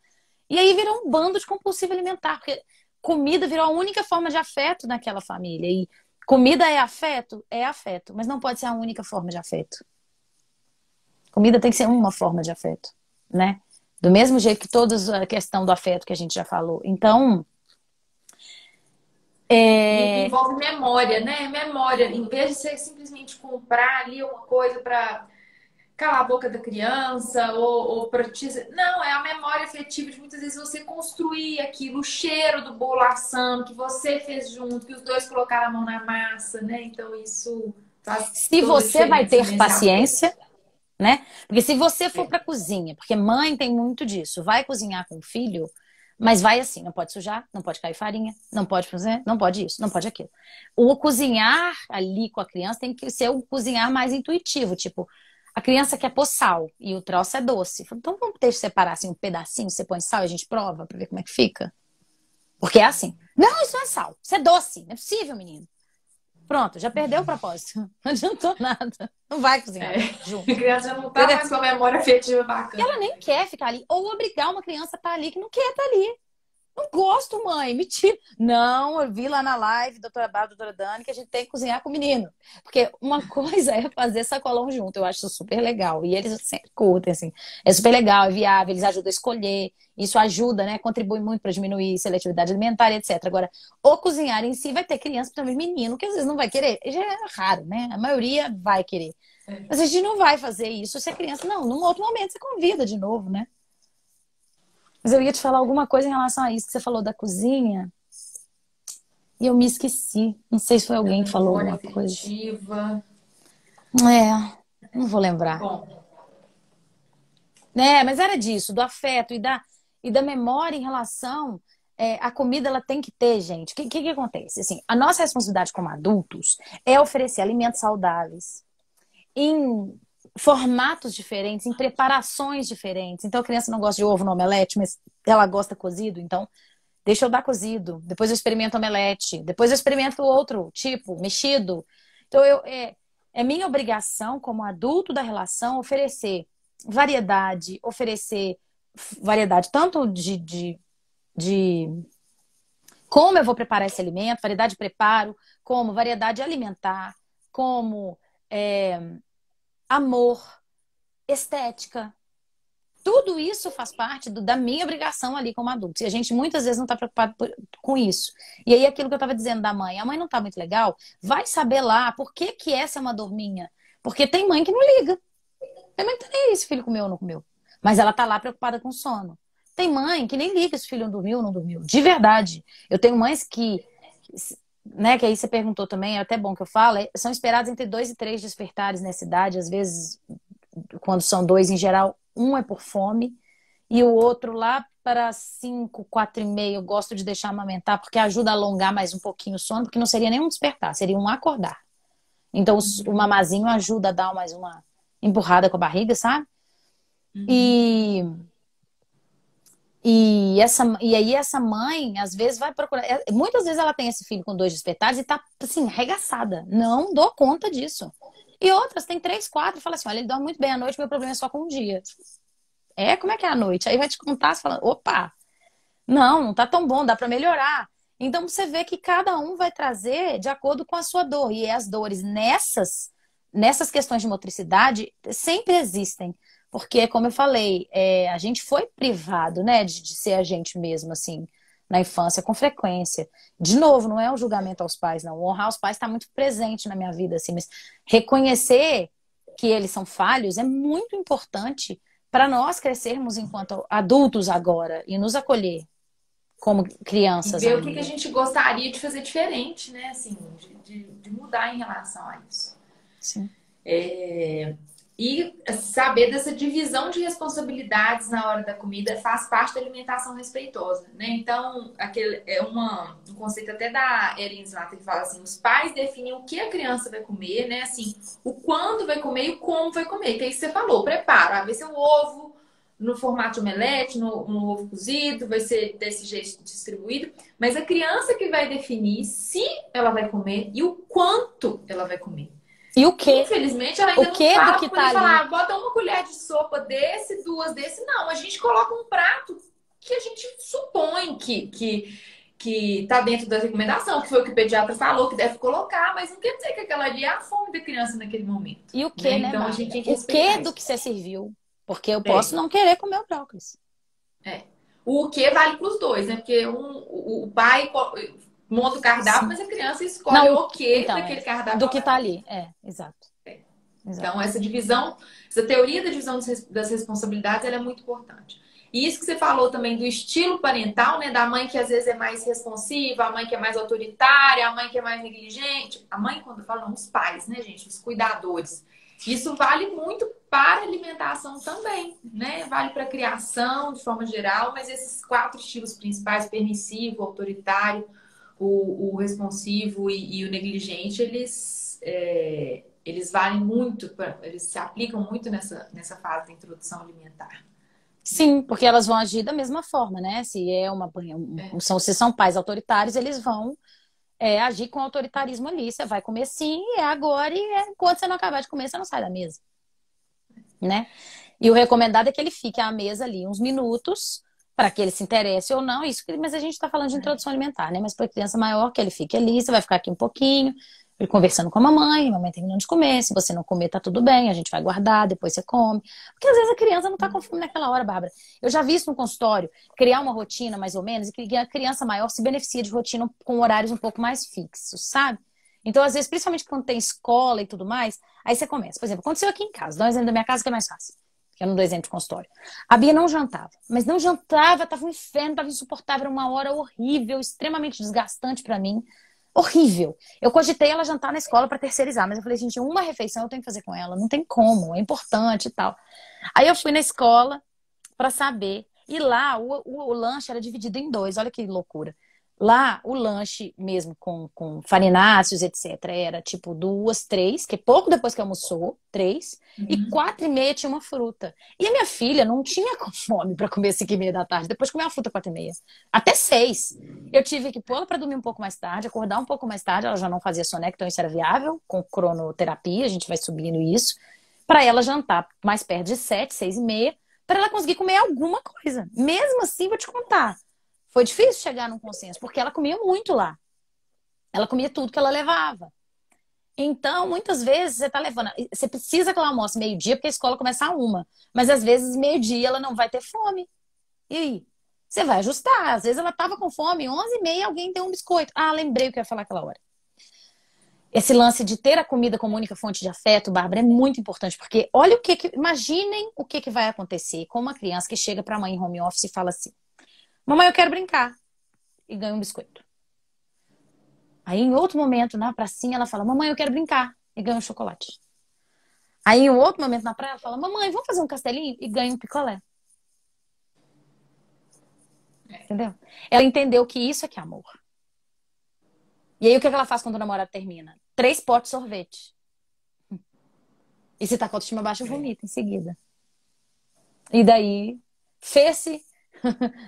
E aí virou um bando de compulsivo alimentar, porque comida virou a única forma de afeto naquela família. E comida é afeto? É afeto, mas não pode ser a única forma de afeto. Comida tem que ser uma forma de afeto, né? Do mesmo jeito que toda a questão do afeto que a gente já falou. Então, E é... envolve memória, né? Memória. Em vez de você simplesmente comprar ali uma coisa para calar a boca da criança ou para te... Não, é a memória afetiva de muitas vezes você construir aquilo, o cheiro do bolo assando que você fez junto, que os dois colocaram a mão na massa, né? Então isso faz se toda a você vai diferença ter nesse aspecto. paciência, né? Porque se você for É. para cozinha, porque mãe tem muito disso, vai cozinhar com o filho, mas vai assim, não pode sujar, não pode cair farinha, não pode fazer, não pode isso, não pode aquilo. O cozinhar ali com a criança tem que ser o cozinhar mais intuitivo, tipo, a criança quer pôr sal e o troço é doce. Então vamos deixar separar assim um pedacinho, você põe sal e a gente prova para ver como é que fica. Porque é assim, não, isso não é sal, isso é doce, não é possível, menino. Pronto, já perdeu o propósito. Não adiantou nada. Não vai cozinhar É. A junto. criança já não tá Entendeu? mais com a memória afetiva E ela bacana. nem quer ficar ali. Ou obrigar uma criança a estar ali que não quer estar ali. Não gosto, mãe, me tira. Não, eu vi lá na live, doutora Bárbara, doutora Dani, que a gente tem que cozinhar com o menino. Porque uma coisa é fazer sacolão junto, eu acho super legal. E eles sempre curtem, assim. É super legal, é viável, eles ajudam a escolher. Isso ajuda, né? Contribui muito para diminuir seletividade alimentar, etc. Agora, o cozinhar em si vai ter criança, também menino, que às vezes não vai querer. Já é raro, né? A maioria vai querer. Mas a gente não vai fazer isso se a criança. Não, num outro momento você convida de novo, né? Mas eu ia te falar alguma coisa em relação a isso que você falou da cozinha e eu me esqueci. Não sei se foi Da alguém que falou memória alguma coisa. afetiva. É, não vou lembrar. Bom, É, mas era disso, do afeto e da memória em relação à comida, ela tem que ter, gente. O que acontece? Assim, a nossa responsabilidade como adultos é oferecer alimentos saudáveis em formatos diferentes, em preparações diferentes. Então, a criança não gosta de ovo no omelete, mas ela gosta cozido, então deixa eu dar cozido. Depois eu experimento omelete. Depois eu experimento outro tipo, mexido. Então, é minha obrigação, como adulto da relação, oferecer variedade tanto de Como eu vou preparar esse alimento, variedade de preparo, como variedade alimentar, como amor, estética. Tudo isso faz parte da minha obrigação ali como adulto. E a gente muitas vezes não está preocupado com isso. E aí aquilo que eu estava dizendo da mãe, a mãe não está muito legal, vai saber lá por que que essa é uma dorminha. Porque tem mãe que não liga. Tem mãe que tá nem aí se o filho comeu ou não comeu. Mas ela tá lá preocupada com o sono. Tem mãe que nem liga se o filho não dormiu ou não dormiu. De verdade. Eu tenho mães que, né, que aí você perguntou também, é até bom que eu falo, são esperados entre 2 e 3 despertares nessa idade. Às vezes, quando são 2, em geral, um é por fome. E o outro lá para 5, 4 e meio, eu gosto de deixar amamentar, porque ajuda a alongar mais um pouquinho o sono, porque não seria nem um despertar, seria um acordar. Então, o mamazinho ajuda a dar mais uma empurrada com a barriga, sabe? E aí essa mãe, às vezes, vai procurar. Muitas vezes ela tem esse filho com 2 despertares e tá, assim, arregaçada. Não dou conta disso. E outras, tem 3, 4, e fala assim, olha, ele dorme muito bem à noite, meu problema é só com um dia. Como é que é a noite? Aí vai te contar, você fala, opa, não tá tão bom, dá pra melhorar. Então você vê que cada um vai trazer de acordo com a sua dor. E as dores nessas questões de motricidade sempre existem. Porque, como eu falei, a gente foi privado, né, de ser a gente mesmo, assim, na infância, com frequência. De novo, não é um julgamento aos pais, não. Honrar os pais está muito presente na minha vida, assim, mas reconhecer que eles são falhos é muito importante para nós crescermos enquanto adultos agora e nos acolher como E crianças ver o que que a ainda. gente gostaria de fazer diferente, né? Assim, de mudar em relação a isso. Sim. E saber dessa divisão de responsabilidades na hora da comida faz parte da alimentação respeitosa, né? Então, aquele é um conceito até da Erin Slater que fala assim, os pais definem o que a criança vai comer, né? Assim, o quando vai comer e o como vai comer. Que é isso que você falou, prepara. Vai ser um ovo no formato de omelete, no ovo cozido, vai ser desse jeito distribuído. Mas a criança que vai definir se ela vai comer e o quanto ela vai comer. E o quê? Infelizmente, ela ainda O não quê do fala que pra poder tá falar, ali? bota uma colher de sopa desse, 2 desse. Não, a gente coloca um prato que a gente supõe que tá dentro da recomendação, que foi o que o pediatra falou, que deve colocar, mas não quer dizer que aquela ali é a fome da criança naquele momento. E o Né? quê, né, Então a gente Bárbara? tem que O quê respeitar do isso. que você serviu? Porque eu posso não querer comer o brócolis. O que vale para os dois, né? Porque o pai monta o cardápio, Sim. mas a criança escolhe Não, o que então, daquele cardápio do ela que vai tá comer. ali. Exato. Exato. Então, essa divisão, essa teoria da divisão das responsabilidades, ela é muito importante. E isso que você falou também do estilo parental, né? Da mãe que às vezes é mais responsiva, a mãe que é mais autoritária, a mãe que é mais negligente. A mãe, quando eu falo, não, os pais, né, gente? Os cuidadores. Isso vale muito para a alimentação também, né? Vale para a criação, de forma geral, mas esses 4 estilos principais, permissivo, autoritário, o responsivo e o negligente, eles valem muito, eles se aplicam muito nessa fase da introdução alimentar. Sim, porque elas vão agir da mesma forma, né? Se são pais autoritários, eles vão agir com autoritarismo ali. Você vai comer sim, é agora, e enquanto você não acabar de comer, você não sai da mesa. Né? E o recomendado é que ele fique à mesa ali uns minutos, para que ele se interesse ou não. Mas a gente está falando de introdução alimentar, né? Mas para criança maior, que ele fique ali, você vai ficar aqui um pouquinho, conversando com a mamãe terminando de comer. Se você não comer, tá tudo bem, a gente vai guardar, depois você come. Porque às vezes a criança não tá com fome naquela hora, Bárbara. Eu já vi isso no consultório, criar uma rotina mais ou menos, e que a criança maior se beneficia de rotina com horários um pouco mais fixos, sabe? Então, às vezes, principalmente quando tem escola e tudo mais, aí você começa. Por exemplo, aconteceu aqui em casa, dá um exemplo da minha casa que é mais fácil. Que eu não dou exemplo de consultório. A Bia não jantava, mas não jantava, tava um inferno, tava insuportável, era uma hora horrível, extremamente desgastante pra mim. Horrível. Eu cogitei ela jantar na escola para terceirizar, mas eu falei, gente, uma refeição eu tenho que fazer com ela, não tem como, é importante e tal. Aí eu fui na escola para saber, e lá o lanche era dividido em 2, olha que loucura. Lá, o lanche mesmo com farináceos, etc., era tipo 2, 3, que é pouco depois que almoçou, 3, e 4 e meia tinha uma fruta. E a minha filha não tinha fome para comer 5 e meia da tarde, depois comia uma fruta 4 e meia. Até 6. Eu tive que pôr ela para dormir um pouco mais tarde, acordar um pouco mais tarde, ela já não fazia soneca, então isso era viável, com cronoterapia, a gente vai subindo isso, para ela jantar mais perto de 7, 6 e meia, para ela conseguir comer alguma coisa. Mesmo assim, vou te contar. Foi difícil chegar num consenso, porque ela comia muito lá. Ela comia tudo que ela levava. Então, muitas vezes, você tá levando. Você precisa que ela almoce meio-dia, porque a escola começa a 1. Mas às vezes, meio-dia, ela não vai ter fome. E aí? Você vai ajustar. Às vezes ela tava com fome, 11h30, alguém tem um biscoito. Ah, lembrei o que eu ia falar aquela hora. Esse lance de ter a comida como única fonte de afeto, Bárbara, é muito importante, porque olha imaginem o que vai acontecer com uma criança que chega para a mãe em home office e fala assim: mamãe, eu quero brincar, e ganha um biscoito. Aí, em outro momento, na pracinha, ela fala: mamãe, eu quero brincar, e ganha um chocolate. Aí, em outro momento, na praia, ela fala: mamãe, vamos fazer um castelinho, e ganha um picolé. Entendeu? Ela entendeu que isso é que é amor. E aí, o que ela faz quando o namorado termina? 3 potes de sorvete. E se tá com a autoestima baixa, vomita em seguida. E daí,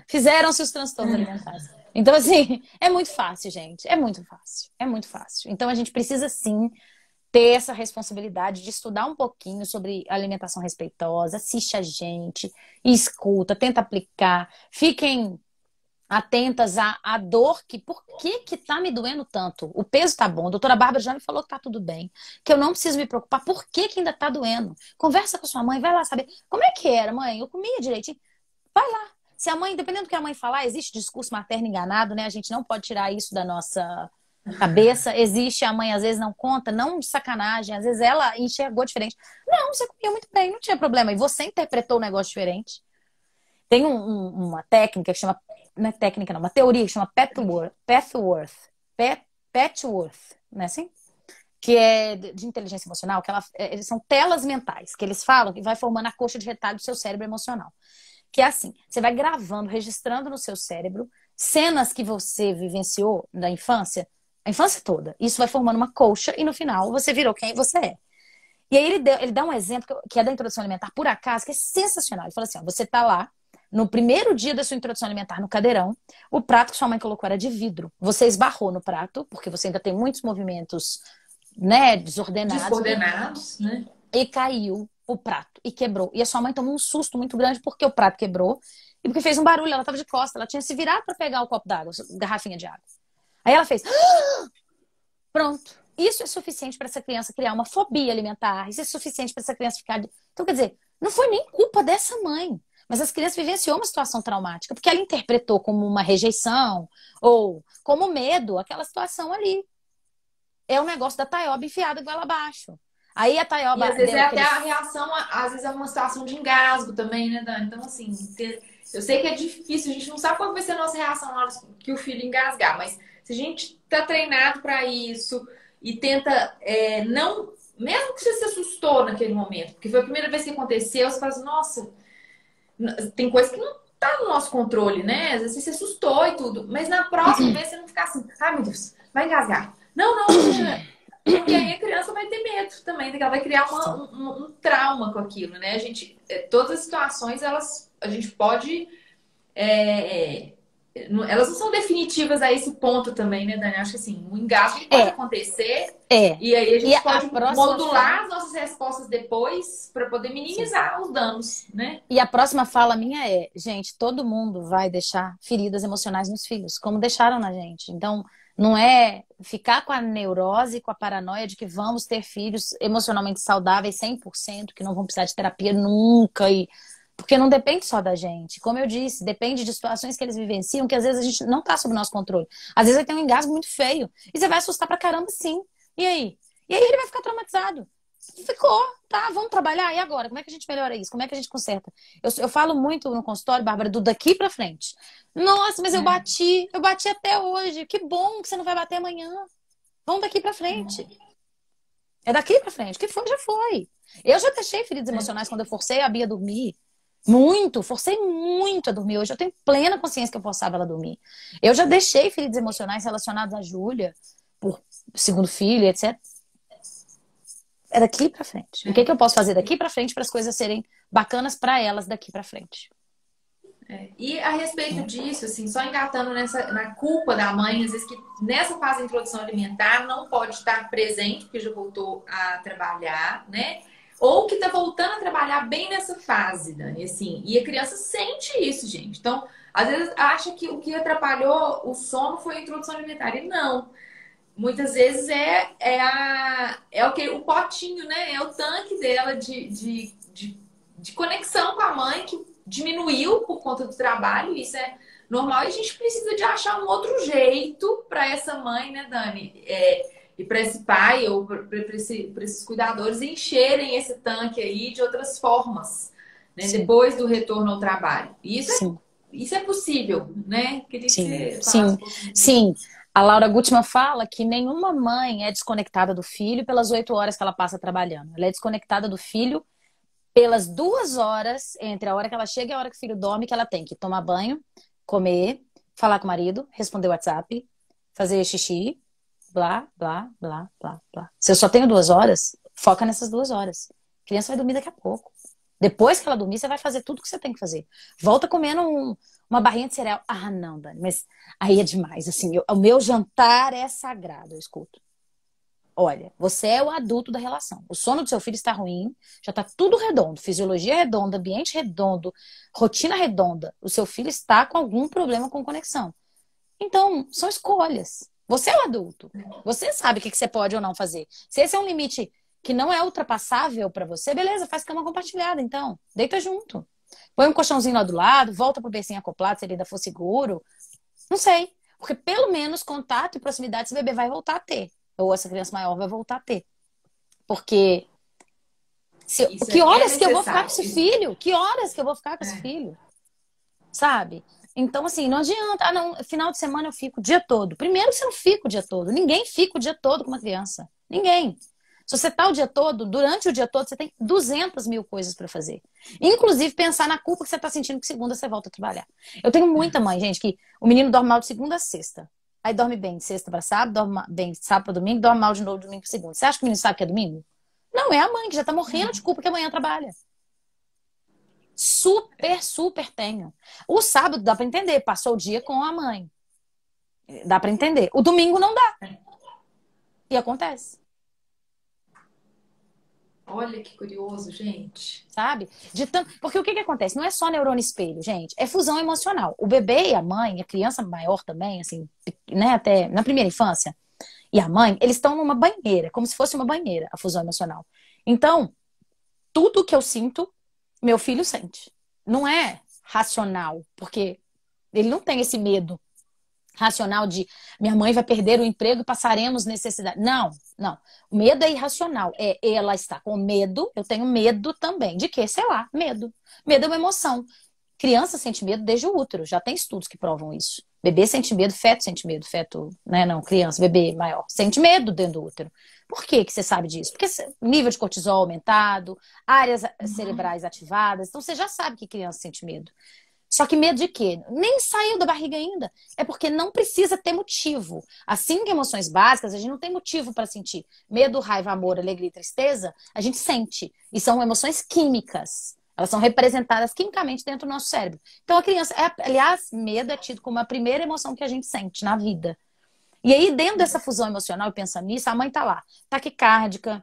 fizeram-se os transtornos alimentares. Então, assim, é muito fácil, gente. É muito fácil. É muito fácil. Então, a gente precisa, sim, ter essa responsabilidade de estudar um pouquinho sobre alimentação respeitosa, assiste a gente, escuta, tenta aplicar. Fiquem atentas à dor, por que tá me doendo tanto? O peso tá bom, a doutora Bárbara já me falou que tá tudo bem, que eu não preciso me preocupar, por que ainda tá doendo? Conversa com a sua mãe, vai lá saber, como é que era, mãe? Eu comia direitinho? Vai lá. Se a mãe, dependendo do que a mãe falar, existe discurso materno enganado, né? A gente não pode tirar isso da nossa cabeça. Existe, a mãe às vezes não conta, não de sacanagem, às vezes ela enxergou diferente. Não, você comia muito bem, não tinha problema. E você interpretou o negócio diferente. Tem uma técnica que chama, não é técnica não, uma teoria que chama Petworth, não é assim? Que é de inteligência emocional, que eles são telas mentais, que eles falam que vai formando a coxa de retalho do seu cérebro emocional. Que é assim, você vai gravando, registrando no seu cérebro cenas que você vivenciou da infância, a infância toda. Isso vai formando uma coxa e no final você virou quem você é. E aí ele dá um exemplo que é da introdução alimentar, por acaso, que é sensacional. Ele fala assim, ó, você tá lá, no primeiro dia da sua introdução alimentar no cadeirão, o prato que sua mãe colocou era de vidro. Você esbarrou no prato, porque você ainda tem muitos movimentos, né, Descoordenados, né? E caiu o prato e quebrou. E a sua mãe tomou um susto muito grande porque o prato quebrou e porque fez um barulho. Ela estava de costas, ela tinha se virado para pegar o copo d'água, garrafinha de água. Aí ela fez: "Ah!" Pronto. Isso é suficiente para essa criança criar uma fobia alimentar. Isso é suficiente para essa criança ficar. Então, quer dizer, não foi nem culpa dessa mãe. Mas as crianças vivenciou uma situação traumática, porque ela interpretou como uma rejeição ou como medo aquela situação ali. É o negócio da taioba enfiada goela abaixo. Aí a taioba. E às vezes é até a reação, às vezes é uma situação de engasgo também, né, Dani? Então, assim, eu sei que é difícil, a gente não sabe qual vai ser a nossa reação na hora que o filho engasgar, mas se a gente tá treinado para isso e tenta não. Mesmo que você se assustou naquele momento, porque foi a primeira vez que aconteceu, você fala assim, nossa, tem coisa que não tá no nosso controle, né? Às vezes você se assustou e tudo, mas na próxima vez você não ficar assim, ai meu Deus, vai engasgar. Não, porque aí a criança vai ter medo também, ela vai criar um trauma com aquilo, né? A gente, todas as situações, a gente pode. Elas não são definitivas a esse ponto também, né, Dani? Acho que assim, o engasgo pode acontecer e aí a gente pode modular as nossas respostas depois para poder minimizar os danos, né? E a próxima fala minha é, gente, todo mundo vai deixar feridas emocionais nos filhos, como deixaram na gente. Então, não é ficar com a neurose, com a paranoia de que vamos ter filhos emocionalmente saudáveis 100%, que não vão precisar de terapia nunca, porque não depende só da gente. Como eu disse, depende de situações que eles vivenciam, que às vezes a gente não tá sob nosso controle. Às vezes ele tem um engasgo muito feio, e você vai assustar pra caramba sim. E aí? E aí ele vai ficar traumatizado. Ficou, tá, vamos trabalhar, e agora? Como é que a gente melhora isso? Como é que a gente conserta? Eu falo muito no consultório, Bárbara, do daqui pra frente. Nossa, mas eu bati até hoje. Que bom que você não vai bater amanhã. Vamos daqui pra frente. É daqui pra frente. O que foi, já foi. Eu já deixei feridas emocionais quando eu forcei a Bia a dormir. Forcei muito a dormir. Hoje eu tenho plena consciência que eu forçava ela a dormir. Eu já deixei feridas emocionais relacionadas à Júlia, por segundo filho, etc. É daqui pra frente. O que eu posso fazer daqui pra frente para as coisas serem bacanas para elas daqui pra frente? E a respeito disso, assim, só engatando na culpa da mãe, às vezes que nessa fase de introdução alimentar não pode estar presente, porque já voltou a trabalhar, né? ou que tá voltando a trabalhar bem nessa fase, Dani, assim. E a criança sente isso, gente. Então, às vezes acha que o que atrapalhou o sono foi a introdução alimentar. E não. Muitas vezes é o potinho, né? É o tanque dela de conexão com a mãe que diminuiu por conta do trabalho. Isso é normal. E a gente precisa de achar um outro jeito para essa mãe, né, Dani? E para esse pai ou para esses cuidadores encherem esse tanque aí de outras formas, né? Sim. Depois do retorno ao trabalho. E Sim. isso é possível, né? Queria que Sim, você falasse sim, um pouquinho disso. sim. A Laura Gutman fala que nenhuma mãe é desconectada do filho pelas 8 horas que ela passa trabalhando. Ela é desconectada do filho pelas 2 horas entre a hora que ela chega e a hora que o filho dorme, que ela tem que tomar banho, comer, falar com o marido, responder o WhatsApp, fazer xixi, blá, blá, blá, blá, blá. Se eu só tenho 2 horas, foca nessas 2 horas. A criança vai dormir daqui a pouco. Depois que ela dormir, você vai fazer tudo que você tem que fazer. Volta comendo uma barrinha de cereal. Ah, não, Dani, mas aí é demais. Assim, o meu jantar é sagrado, eu escuto. Olha, você é o adulto da relação. O sono do seu filho está ruim, já está tudo redondo, fisiologia redonda, ambiente redondo, rotina redonda. O seu filho está com algum problema com conexão. Então, são escolhas. Você é o adulto. Você sabe o que você pode ou não fazer. Se esse é um limite que não é ultrapassável para você, beleza, faz cama compartilhada, então. Deita junto. Põe um colchãozinho lá do lado, volta pro bercinho acoplado, se ele ainda for seguro. Não sei. Porque pelo menos contato e proximidade esse bebê vai voltar a ter. Ou essa criança maior vai voltar a ter. Porque Isso que é horas que eu vou ficar com esse necessário. filho? Que horas que eu vou ficar com esse filho? Sabe? Então, assim, não adianta. Ah, não, final de semana eu fico o dia todo. Primeiro, você não fica o dia todo. Ninguém fica o dia todo com uma criança. Ninguém. Se você tá o dia todo, durante o dia todo, você tem 200 mil coisas para fazer. Inclusive, pensar na culpa que você tá sentindo que segunda você volta a trabalhar. Eu tenho muita mãe, gente, que o menino dorme mal de segunda a sexta. Aí dorme bem de sexta para sábado, dorme bem de sábado para domingo, dorme mal de novo de domingo para segunda. Você acha que o menino sabe que é domingo? Não, é a mãe que já tá morrendo de culpa que amanhã trabalha. Super, super tenho. O sábado dá para entender, passou o dia com a mãe. Dá para entender. O domingo não dá. E acontece. Olha que curioso, gente. Sabe? Porque o que acontece? Não é só neurônio espelho, gente. É fusão emocional. O bebê e a mãe, a criança maior também, assim, né, até na primeira infância, e a mãe, eles estão numa banheira, como se fosse uma banheira, a fusão emocional. Então, tudo que eu sinto, meu filho sente. Não é racional, porque ele não tem esse medo racional de minha mãe vai perder o emprego e passaremos necessidade. Não, não. O medo é irracional. Ela está com medo, eu tenho medo também. De quê? Sei lá, medo. Medo é uma emoção. Criança sente medo desde o útero, já tem estudos que provam isso. Bebê sente medo, feto sente medo, feto, né, não, criança, bebê maior, sente medo dentro do útero. Por que que você sabe disso? Porque nível de cortisol aumentado, áreas cerebrais ativadas, então você já sabe que criança sente medo. Só que medo de quê? Nem saiu da barriga ainda. É porque não precisa ter motivo. Assim que emoções básicas, a gente não tem motivo para sentir. Medo, raiva, amor, alegria e tristeza, a gente sente. E são emoções químicas. Elas são representadas quimicamente dentro do nosso cérebro. Então a criança, aliás, medo é tido como a primeira emoção que a gente sente na vida. E aí, dentro dessa fusão emocional e pensando nisso, a mãe tá lá, taquicárdica,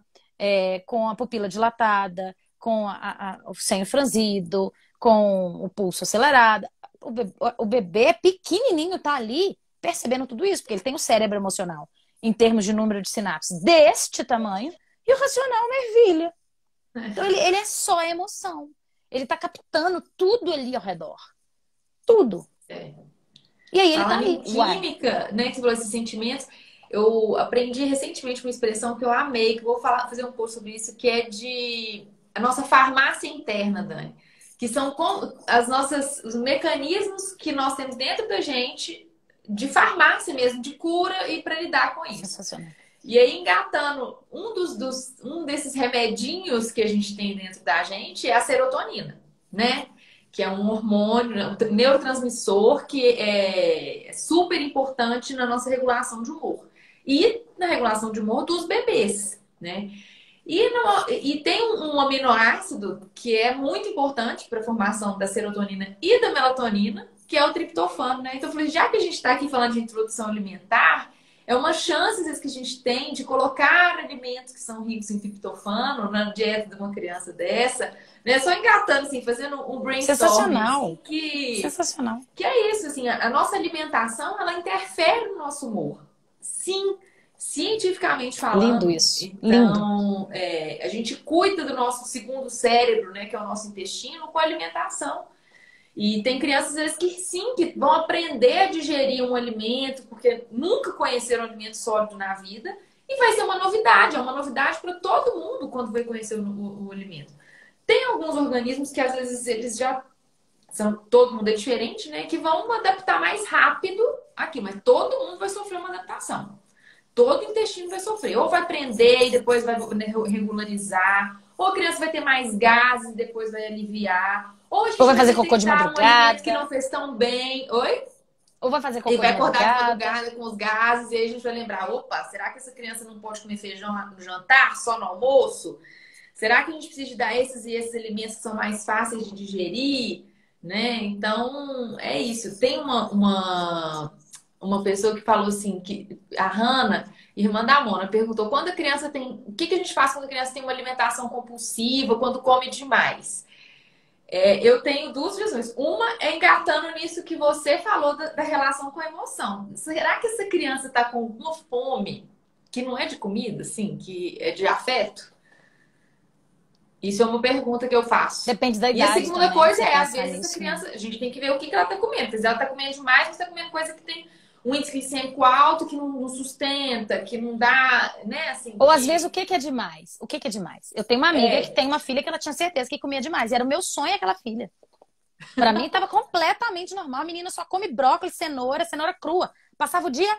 com a pupila dilatada, com o senho franzido, com o pulso acelerado. O bebê pequenininho tá ali percebendo tudo isso, porque ele tem o cérebro emocional, em termos de número de sinapses, deste tamanho, e o racional uma ervilha. Então ele é só emoção. Ele tá captando tudo ali ao redor. Tudo. É. E aí ele tá Falando em ali. Uai. química, né, que você falou esses sentimentos, eu aprendi recentemente uma expressão que eu amei, que eu vou fazer um curso sobre isso, que é de a nossa farmácia interna, Dani. Que são os mecanismos que nós temos dentro da gente de farmácia mesmo, de cura e para lidar com isso. Sensacional. E aí, engatando, um desses remedinhos que a gente tem dentro da gente é a serotonina, né? Que é um hormônio, um neurotransmissor que é super importante na nossa regulação de humor. E na regulação de humor dos bebês, né? E tem um aminoácido que é muito importante para a formação da serotonina e da melatonina, que é o triptofano, né? Então, eu falei, já que a gente está aqui falando de introdução alimentar, é uma chance, às vezes, que a gente tem de colocar alimentos que são ricos em triptofano na dieta de uma criança dessa, né? Só engatando, assim, fazendo um brainstorming, assim, Sensacional. Sensacional. que é isso, assim, a nossa alimentação, ela interfere no nosso humor. Sim, cientificamente Lindo falando. isso. Lindo. Então, a gente cuida do nosso segundo cérebro, né, que é o nosso intestino, com a alimentação. E tem crianças, às vezes, que sim, que vão aprender a digerir um alimento, porque nunca conheceram um alimento sólido na vida, e vai ser uma novidade, é uma novidade para todo mundo quando vai conhecer o alimento. Tem alguns organismos que, às vezes, eles já são, todo mundo é diferente, né? Que vão adaptar mais rápido aqui, mas todo mundo vai sofrer uma adaptação. Todo intestino vai sofrer. Ou vai prender e depois vai regularizar. Ou a criança vai ter mais gases e depois vai aliviar. Ou a gente Ou vai vai fazer cocô de detectar um alimento que madrugada. não fez tão bem. Oi? Ou vai fazer E cocô vai de acordar de madrugada. madrugada com os gases. E aí a gente vai lembrar: opa, será que essa criança não pode comer feijão no jantar, só no almoço? Será que a gente precisa de dar esses e esses alimentos que são mais fáceis de digerir? Né? Então, é isso. Tem uma pessoa que falou assim, que a Hannah, irmã da Mona, perguntou quando a criança tem. O que a gente faz quando a criança tem uma alimentação compulsiva, quando come demais? Eu tenho duas visões. Uma é engatando nisso que você falou da relação com a emoção. Será que essa criança está com uma fome que não é de comida, assim, que é de afeto? Isso é uma pergunta que eu faço. Depende da E a idade segunda também, coisa você é, às pensar vezes, essa nisso, né? criança, a gente tem que ver o que ela está comendo. Porque se ela está comendo demais, você está comendo coisa que tem um índice glicêmico alto, que não sustenta, que não dá, né, assim, Ou às vezes que... o que que é demais? O que que é demais? Eu tenho uma amiga que É, tem uma filha que ela tinha certeza que comia demais. E era o meu sonho aquela filha. Pra mim tava completamente normal. A menina só come brócolis, cenoura crua. Passava o dia,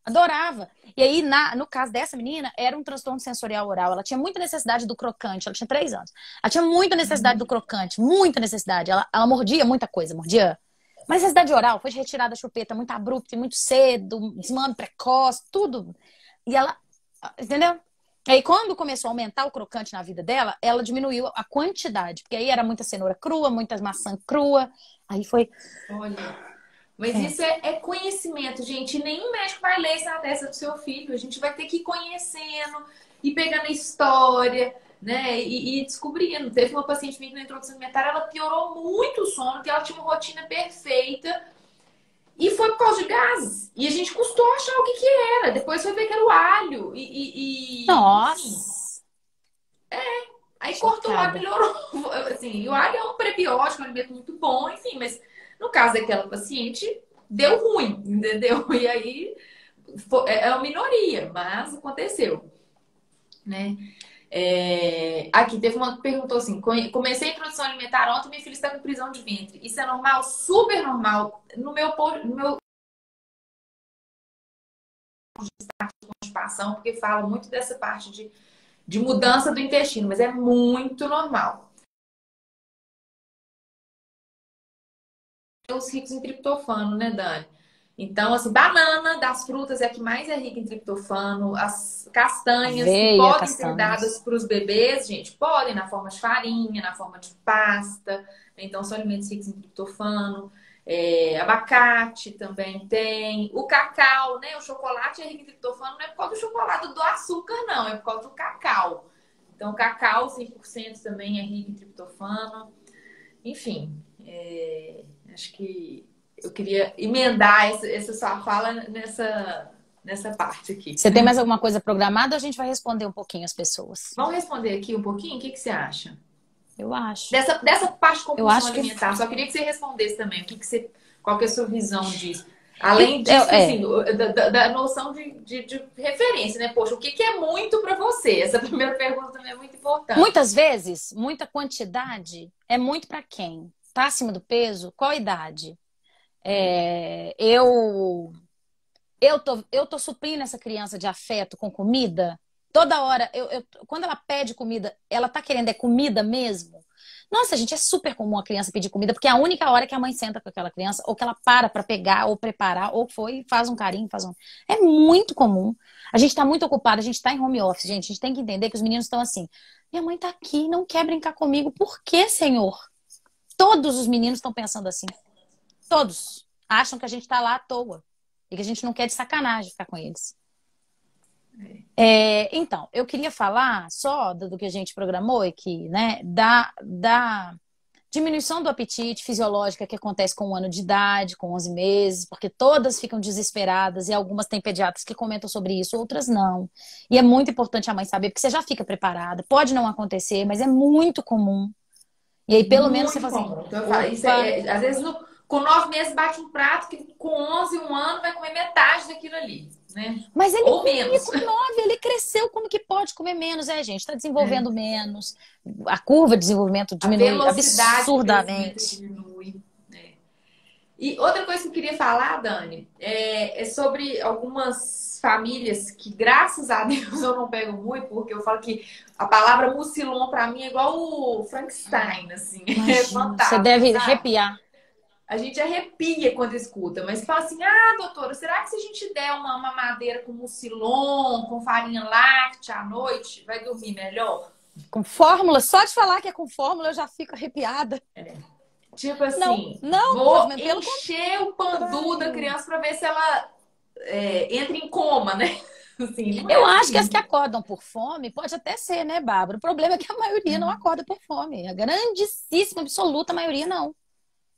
adorava. E aí, no caso dessa menina, era um transtorno sensorial oral. Ela tinha muita necessidade do crocante. Ela tinha 3 anos. Ela tinha muita necessidade do crocante, muita necessidade. Ela mordia muita coisa, mordia. Mas necessidade oral, foi retirada da chupeta muito abrupta, e muito cedo, desmame precoce, tudo. E ela, entendeu? Aí quando começou a aumentar o crocante na vida dela, ela diminuiu a quantidade, porque aí era muita cenoura crua, muita maçã crua. Aí foi. olha... Mas É. isso é conhecimento, gente. Nenhum médico vai ler isso na testa do seu filho. A gente vai ter que ir conhecendo e pegando a história, né? E descobrindo. Teve uma paciente minha que na introdução alimentar, ela piorou muito o sono, porque ela tinha uma rotina perfeita. E foi por causa de gases. E a gente custou achar o que que era. Depois foi ver que era o alho. Enfim. Nossa, Aí cortou o alho, chocada. melhorou. Assim, e o alho é um prebiótico, um alimento muito bom, enfim. Mas no caso daquela paciente, deu ruim, entendeu? E aí é uma minoria, mas aconteceu, né? Aqui teve uma que perguntou assim: comecei a introdução alimentar ontem, minha filha está com prisão de ventre. Isso é normal? Super normal. No meu constipação, porque fala muito dessa parte de mudança do intestino, mas é muito normal. Os ricos em triptofano, né, Dani? Então, assim, banana das frutas é a que mais é rica em triptofano. As castanhas que Aveia, podem ser dadas castanhas. para os bebês, gente, podem na forma de farinha, na forma de pasta. Então, são alimentos ricos em triptofano. Abacate também tem. O cacau, né? O chocolate é rico em triptofano, não é por causa do chocolate do açúcar, não. É por causa do cacau. Então, o cacau 100% também é rico em triptofano. Enfim, acho que eu queria emendar essa sua fala nessa parte aqui. Você tem mais alguma coisa programada ou a gente vai responder um pouquinho as pessoas? Vamos responder aqui um pouquinho? O que você acha? Eu acho. Dessa parte de Eu compulsão acho que. alimentar, só queria que você respondesse também. Qual que é a sua visão disso? Além disso, É, assim, da noção de referência, né? Poxa, o que é muito para você? Essa primeira pergunta também é muito importante. muitas vezes, muita quantidade é muito para quem? Tá acima do peso? Qual a idade? Eu tô suprindo essa criança de afeto com comida. Toda hora, quando ela pede comida, ela tá querendo comida mesmo? Nossa, gente, é super comum a criança pedir comida, porque é a única hora que a mãe senta com aquela criança, ou que ela para pegar, ou preparar, ou foi e faz um carinho, faz um. É muito comum. A gente tá muito ocupado, a gente tá em home office, gente. A gente tem que entender que os meninos estão assim. Minha mãe tá aqui, não quer brincar comigo. Por quê, Senhor? Todos os meninos estão pensando assim. Todos. Acham que a gente tá lá à toa. e que a gente não quer de sacanagem ficar com eles. Então, eu queria falar só do que a gente programou aqui, né? Da diminuição do apetite fisiológica que acontece com 1 ano de idade, com 11 meses, porque todas ficam desesperadas e algumas têm pediatras que comentam sobre isso, outras não. E é muito importante a mãe saber, porque você já fica preparada. Pode não acontecer, mas é muito comum. E aí, pelo menos, você Muito fala assim, comum. Então, eu falo, isso às vezes, com 9 meses bate um prato que com 11, 1 ano, vai comer metade daquilo ali, né? mas ele Ou comia menos. com 9, ele cresceu, como que pode comer menos? Gente, está desenvolvendo menos, a curva de desenvolvimento A diminui velocidade de crescimento absurdamente. diminui. Né? E outra coisa que eu queria falar, Dani, é sobre algumas famílias que, graças a Deus, eu não pego muito, porque eu falo que a palavra mucilon para mim é igual o Frankenstein, assim, é Imagina, você fantástico, deve sabe? arrepiar. A gente arrepia quando escuta, mas fala assim: ah, doutora, será que se a gente der uma mamadeira com mucilon, com farinha láctea à noite, vai dormir melhor? Com fórmula, só de falar que é com fórmula, eu já fico arrepiada. Tipo Não, assim, não, vou pelo encher o pandu da contrário. criança para ver se ela entra em coma, né? Assim, não é Eu acho que as assim. que acordam por fome, pode até ser, né, Bárbara? O problema é que a maioria não acorda por fome. A grandíssima, absoluta maioria não.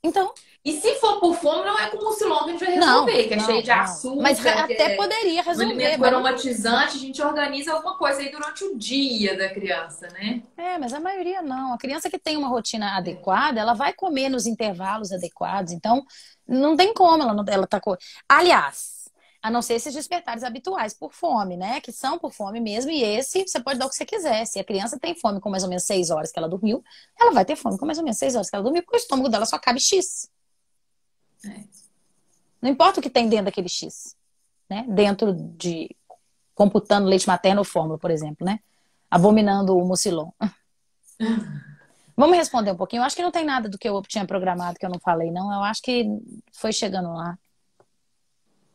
Então, E se for por fome, não é com mucilon que a gente vai não, resolver, que é cheio não, de não. Mas açúcar, que até é poderia um resolver, alimento com mas não. aromatizante, a gente organiza alguma coisa aí durante o dia da criança, né? Mas a maioria não. A criança que tem uma rotina adequada, ela vai comer nos intervalos adequados. Então, não tem como ela tá com. Aliás, a não ser esses despertares habituais por fome, né? Que são por fome mesmo. E esse você pode dar o que você quiser. Se a criança tem fome com mais ou menos 6 horas que ela dormiu, ela vai ter fome com mais ou menos 6 horas que ela dormiu, porque o estômago dela só cabe X. É. Não importa o que tem dentro daquele X, né? Dentro de computando leite materno ou fórmula, por exemplo, né? Abominando o mucilon. Vamos responder um pouquinho. Eu acho que não tem nada do que eu tinha programado que eu não falei, não. Eu acho que foi chegando lá.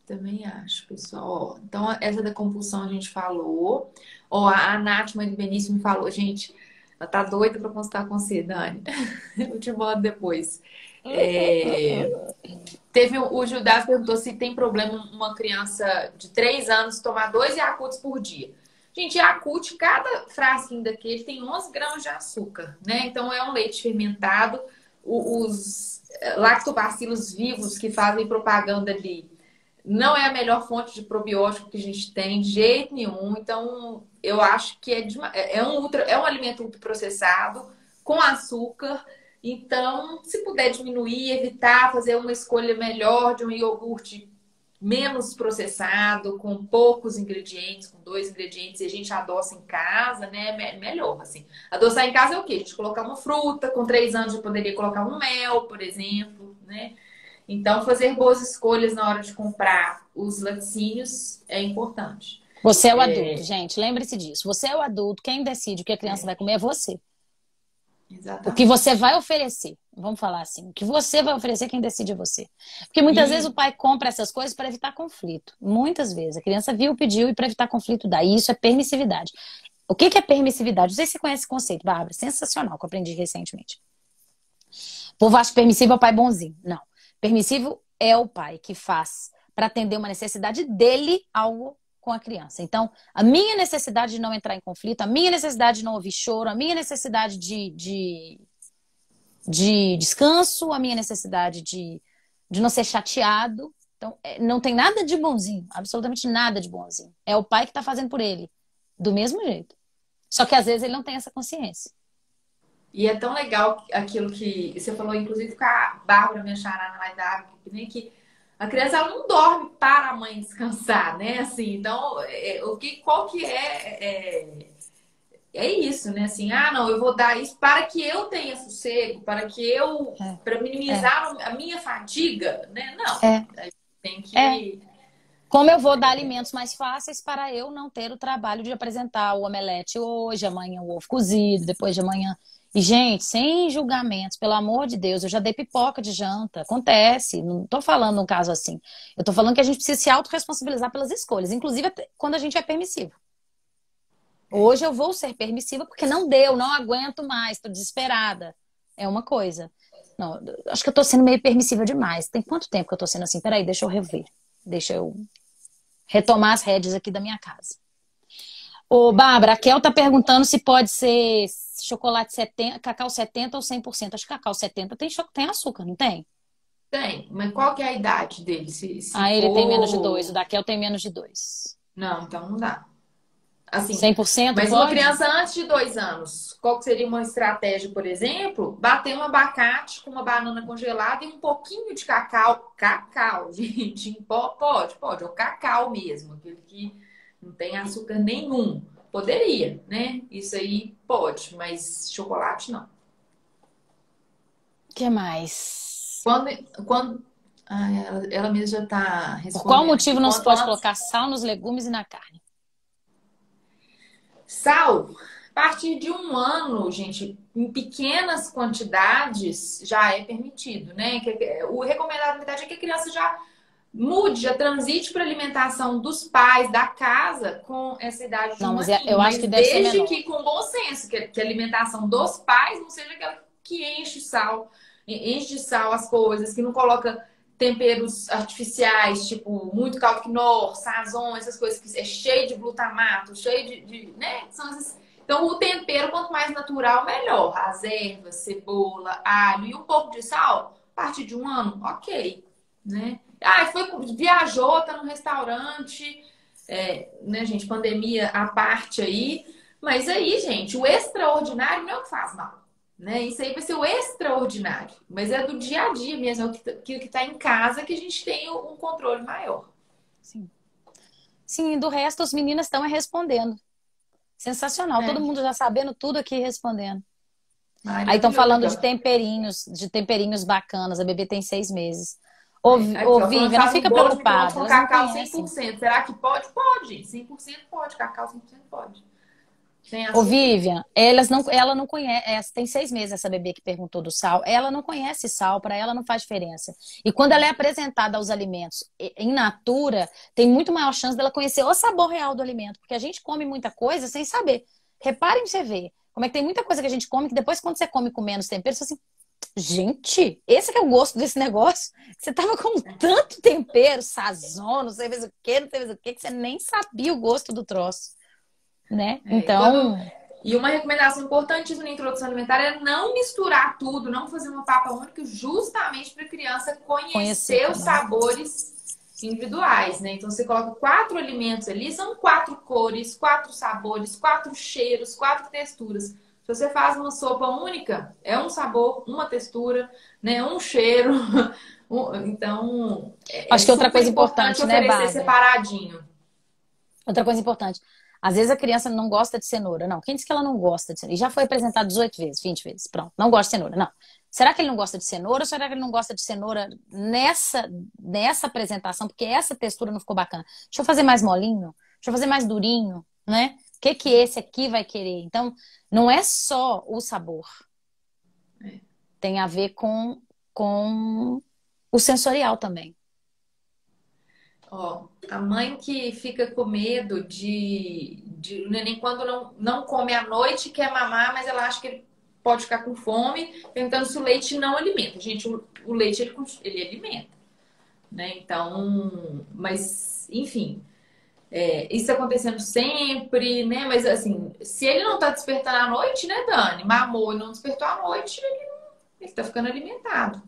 Também acho, pessoal. Ó, então, essa da compulsão a gente falou. Ó, a Nath, mãe do Benício, me falou, gente, ela tá doida pra consultar com você, Dani. Eu te mando depois. Teve o Gildas perguntou se tem problema uma criança de 3 anos tomar 2 Yakults por dia. Gente, Yakult, cada frasquinho daquele tem 11 gramas de açúcar, né? Então é um leite fermentado. Os lactobacilos vivos que fazem propaganda ali não é a melhor fonte de probiótico que a gente tem, de jeito nenhum. Então, eu acho que é um alimento ultraprocessado, com açúcar. Então, se puder diminuir, evitar, fazer uma escolha melhor de um iogurte menos processado, com poucos ingredientes, com 2 ingredientes, e a gente adoça em casa, né? Melhor, assim. Adoçar em casa é o quê? A gente colocar uma fruta, com 3 anos eu poderia colocar um mel, por exemplo, né? Então, fazer boas escolhas na hora de comprar os laticínios é importante. Você é o adulto, gente. Lembre-se disso. Você é o adulto. Quem decide o que a criança vai comer é você. O que Exatamente. você vai oferecer. Vamos falar assim. O que você vai oferecer, quem decide é você. Porque muitas vezes o pai compra essas coisas para evitar conflito. Muitas vezes. A criança viu, pediu e para evitar conflito dá. E isso é permissividade. O que é permissividade? Não sei se você conhece esse conceito, Bárbara. Sensacional, que eu aprendi recentemente. O povo acha que permissivo é o pai bonzinho. Não. Permissivo é o pai que faz para atender uma necessidade dele algo com a criança. Então, a minha necessidade de não entrar em conflito, a minha necessidade de não ouvir choro, a minha necessidade de descanso, a minha necessidade de não ser chateado. Então, não tem nada de bonzinho, absolutamente nada de bonzinho. É o pai que está fazendo por ele, do mesmo jeito. Só que às vezes ele não tem essa consciência. E é tão legal aquilo que você falou, inclusive com a Bárbara, minha xará na live da Água, que a criança ela não dorme para a mãe descansar, né? Assim, então, qual que é isso, né? Assim, não, eu vou dar isso para que eu tenha sossego, para minimizar a minha fadiga, né? Não, É. a gente tem É. que... Como eu vou dar alimentos mais fáceis para eu não ter o trabalho de apresentar o omelete hoje, amanhã o ovo cozido, depois de amanhã. E, gente, sem julgamentos, pelo amor de Deus, eu já dei pipoca de janta. Acontece. Não tô falando um caso assim. Eu tô falando que a gente precisa se autorresponsabilizar pelas escolhas, inclusive quando a gente é permissivo. Hoje eu vou ser permissiva porque não deu, não aguento mais, tô desesperada. É uma coisa. Não, acho que eu tô sendo meio permissiva demais. Tem quanto tempo que eu tô sendo assim? Peraí, deixa eu rever. Deixa eu retomar as rédeas aqui da minha casa. Ô, Bárbara, a Kel tá perguntando se pode ser chocolate 70, cacau 70 ou 100%. Acho que cacau 70 tem açúcar, não tem? Tem, mas qual que é a idade dele? Se Ah, ele tem menos de for... 2. O da Kel tem menos de 2. Não, então não dá. Assim, 100% mas uma pode? criança antes de 2 anos, qual que seria uma estratégia, por exemplo? Bater um abacate com uma banana congelada e um pouquinho de cacau. Cacau, gente, em pó, pode. É o cacau mesmo, aquele que não tem açúcar nenhum. Poderia, né? Isso aí pode, mas chocolate não. O que mais? Quando... Ah, ela mesma já está Por qual respondendo motivo aqui. não se Quanto pode antes... colocar sal nos legumes e na carne? Sal, a partir de 1 ano, gente, em pequenas quantidades já é permitido, né? O recomendado, na verdade, é que a criança já mude, já transite para alimentação dos pais, da casa, com essa idade de Não, um mas aninho. eu acho Mas que deve ser desde menor. que com bom senso, que a alimentação dos pais não seja aquela que enche sal, enche de sal as coisas, que não coloca temperos artificiais, tipo muito caldo quinor, sazon, essas coisas que é cheio de glutamato, cheio né? São essas... Então, o tempero, quanto mais natural, melhor. As ervas, cebola, alho e um pouco de sal, a partir de 1 ano, ok, né? Ah, viajou, tá num restaurante, né, gente, pandemia à parte aí. Mas aí, gente, o extraordinário não é o que faz mal, né? Isso aí vai ser o extraordinário. Mas é do dia a dia mesmo, é aquilo que tá em casa que a gente tem um controle maior. Sim. Sim, do resto, as meninas estão respondendo. Sensacional. Todo É, mundo já sabendo tudo aqui respondendo. Aí estão maravilhoso falando aqui, ó. de temperinhos bacanas. A bebê tem 6 meses. Aqui, Ô, ó, falando que Vivian, não faz um fica bolo de micro-ondas preocupada. com Elas não cacau cem conhecem. por cento. Será que pode? Pode. 100% pode. Cacau 100% pode. Sem Ô, açúcar. Vivian, ela não conhece. Tem 6 meses essa bebê que perguntou do sal. Ela não conhece sal, para ela não faz diferença. E quando ela é apresentada aos alimentos in natura, tem muito maior chance dela conhecer o sabor real do alimento. Porque a gente come muita coisa sem saber. Reparem pra você ver. Como é que tem muita coisa que a gente come que depois, quando você come com menos tempero, você fala assim. Gente, esse que é o gosto desse negócio. Você tava com tanto tempero, sazon, não sei mais o que, não sei mais o que você nem sabia o gosto do troço, né? É, Então, e uma recomendação importantíssima na introdução alimentar é não misturar tudo, não fazer uma papa única, justamente para a criança conhecer conhecer os também. sabores individuais, né? Então você coloca 4 alimentos ali, são 4 cores, 4 sabores, 4 cheiros, 4 texturas. Se você faz uma sopa única, é um sabor, uma textura, né? Um cheiro. Então, é Acho que outra super coisa importante importante, né, oferecer Bárbara? separadinho. Outra coisa importante. Às vezes a criança não gosta de cenoura. Não, quem disse que ela não gosta de cenoura? E já foi apresentado 18 vezes, 20 vezes. Pronto, não gosta de cenoura. Não. Será que ele não gosta de cenoura ou será que ele não gosta de cenoura nessa apresentação? Porque essa textura não ficou bacana. Deixa eu fazer mais molinho? Deixa eu fazer mais durinho, né? O que que esse aqui vai querer? Então, não é só o sabor. Tem a ver com o sensorial também. Ó, a mãe que fica com medo o neném quando não come à noite, quer mamar, mas ela acha que ele pode ficar com fome, perguntando se o leite não alimenta. Gente, o leite ele alimenta, né? Então, mas, enfim, isso acontecendo sempre, né? Mas assim, se ele não tá despertando à noite, né, Dani? Mamou e não despertou à noite, ele tá ficando alimentado.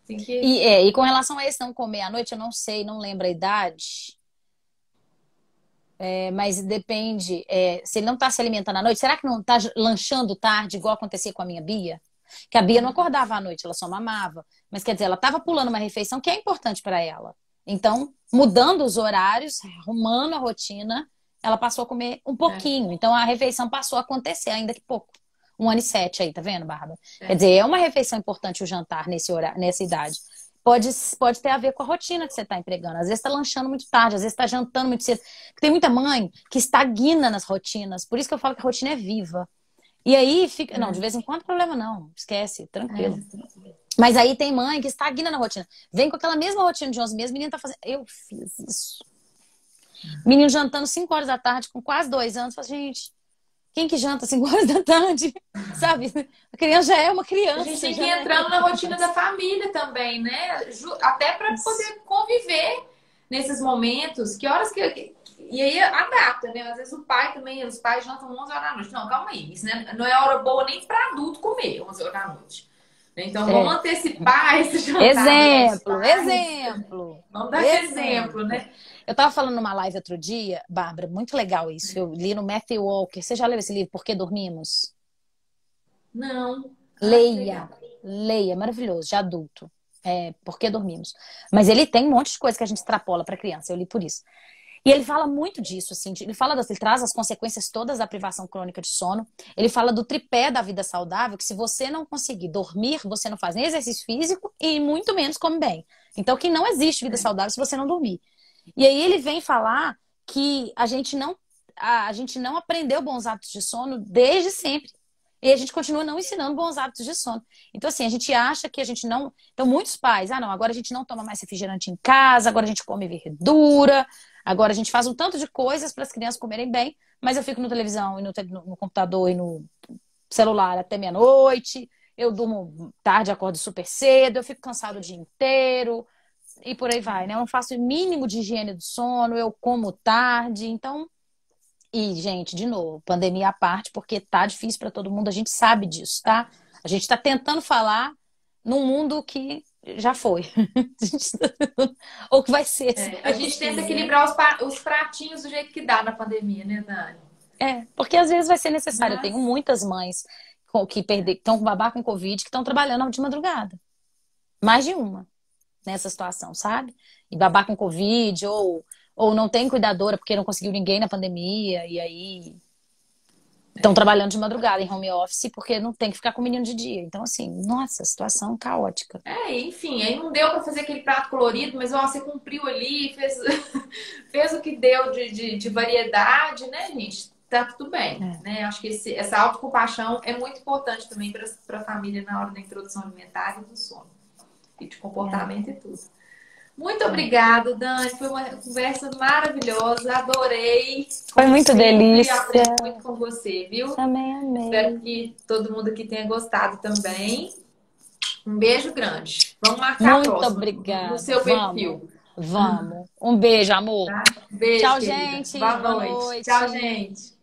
Tem que. E com relação a esse não comer à noite, eu não sei, não lembro a idade. Mas depende, se ele não está se alimentando à noite, será que não está lanchando tarde, igual acontecia com a minha Bia? Que a Bia não acordava à noite, ela só mamava. Mas quer dizer, ela estava pulando uma refeição que é importante para ela. Então, mudando os horários, arrumando a rotina, ela passou a comer um pouquinho. Então, a refeição passou a acontecer, ainda que pouco. 1 ano e 7 aí, tá vendo, Bárbara? Quer dizer, é uma refeição importante o jantar nesse horário, nessa idade. Pode ter a ver com a rotina que você está empregando. Às vezes está lanchando muito tarde, às vezes está jantando muito cedo. Porque tem muita mãe que estagna nas rotinas. Por isso que eu falo que a rotina é viva. E aí fica. Não, de vez em quando problema não. Esquece, tranquilo. Mas aí tem mãe que estagna na rotina. Vem com aquela mesma rotina de 11 meses, o menino tá fazendo. Eu fiz isso. Menino jantando 5 horas da tarde, com quase 2 anos. Fala, gente, quem que janta 5 horas da tarde? Sabe? A criança já é uma criança. A gente tem que ir entrando na rotina da família também, né? Até para poder conviver, nesses momentos, que horas que. E aí adapta, né? Às vezes o pai também, os pais jantam 11 horas da noite. Não, calma aí, isso né? Não é hora boa nem para adulto comer 11 horas da noite. Então vamos É. antecipar esse jantar dos Exemplo, pais. exemplo, Vamos dar esse exemplo, exemplo. né? Eu tava falando numa live outro dia, Bárbara, muito legal isso. Eu li no Matthew Walker. Você já leu esse livro, Por que Dormimos? Não. Ai, que Leia, legal. leia, maravilhoso, de adulto. É, Por que Dormimos? Mas ele tem um monte de coisa que a gente extrapola para criança, eu li por isso. E ele fala muito disso, assim, ele traz as consequências todas da privação crônica de sono. Ele fala do tripé da vida saudável, que se você não conseguir dormir, você não faz nem exercício físico e muito menos come bem. Então, que não existe vida É. saudável se você não dormir. E aí ele vem falar que a gente não aprendeu bons hábitos de sono desde sempre. E a gente continua não ensinando bons hábitos de sono. Então, assim, a gente acha que a gente não. Então, muitos pais, não, agora a gente não toma mais refrigerante em casa, agora a gente come verdura, agora a gente faz um tanto de coisas para as crianças comerem bem, mas eu fico na televisão e no computador e no celular até meia-noite, eu durmo tarde, acordo super cedo, eu fico cansado o dia inteiro e por aí vai, né? Eu não faço o mínimo de higiene do sono, eu como tarde, então. E, gente, de novo, pandemia à parte, porque tá difícil para todo mundo, a gente sabe disso, tá? A gente está tentando falar num mundo que já foi. Ou que vai ser, se A Deus gente tenta quiser. equilibrar os pratinhos do jeito que dá na pandemia, né, Dani? Porque às vezes vai ser necessário. Eu tenho Mas muitas mães que estão com babá com Covid, que estão trabalhando de madrugada. Mais de uma nessa situação, sabe? E babá com Covid, ou não tem cuidadora porque não conseguiu ninguém na pandemia, e aí estão trabalhando de madrugada em home office porque não tem que ficar com o menino de dia. Então, assim, nossa, situação caótica. enfim, aí não deu para fazer aquele prato colorido, mas ó, você cumpriu ali, fez, fez o que deu de variedade, né, gente? Tá tudo bem, É, né? Acho que essa autocompaixão é muito importante também para a família na hora da introdução alimentar e do sono, e de comportamento e tudo. Muito é. obrigada, Dani. Foi uma conversa maravilhosa. Adorei. Foi Como muito sempre, delícia. aprendo muito com você, viu? Também Espero amei. que todo mundo aqui tenha gostado também. Um beijo grande. Vamos marcar a Muito próxima no obrigada. seu Vamos, perfil, vamos. Um beijo, amor. tá? Beijo, Tchau, querida. gente. Boa Boa noite. Tchau, noite. gente.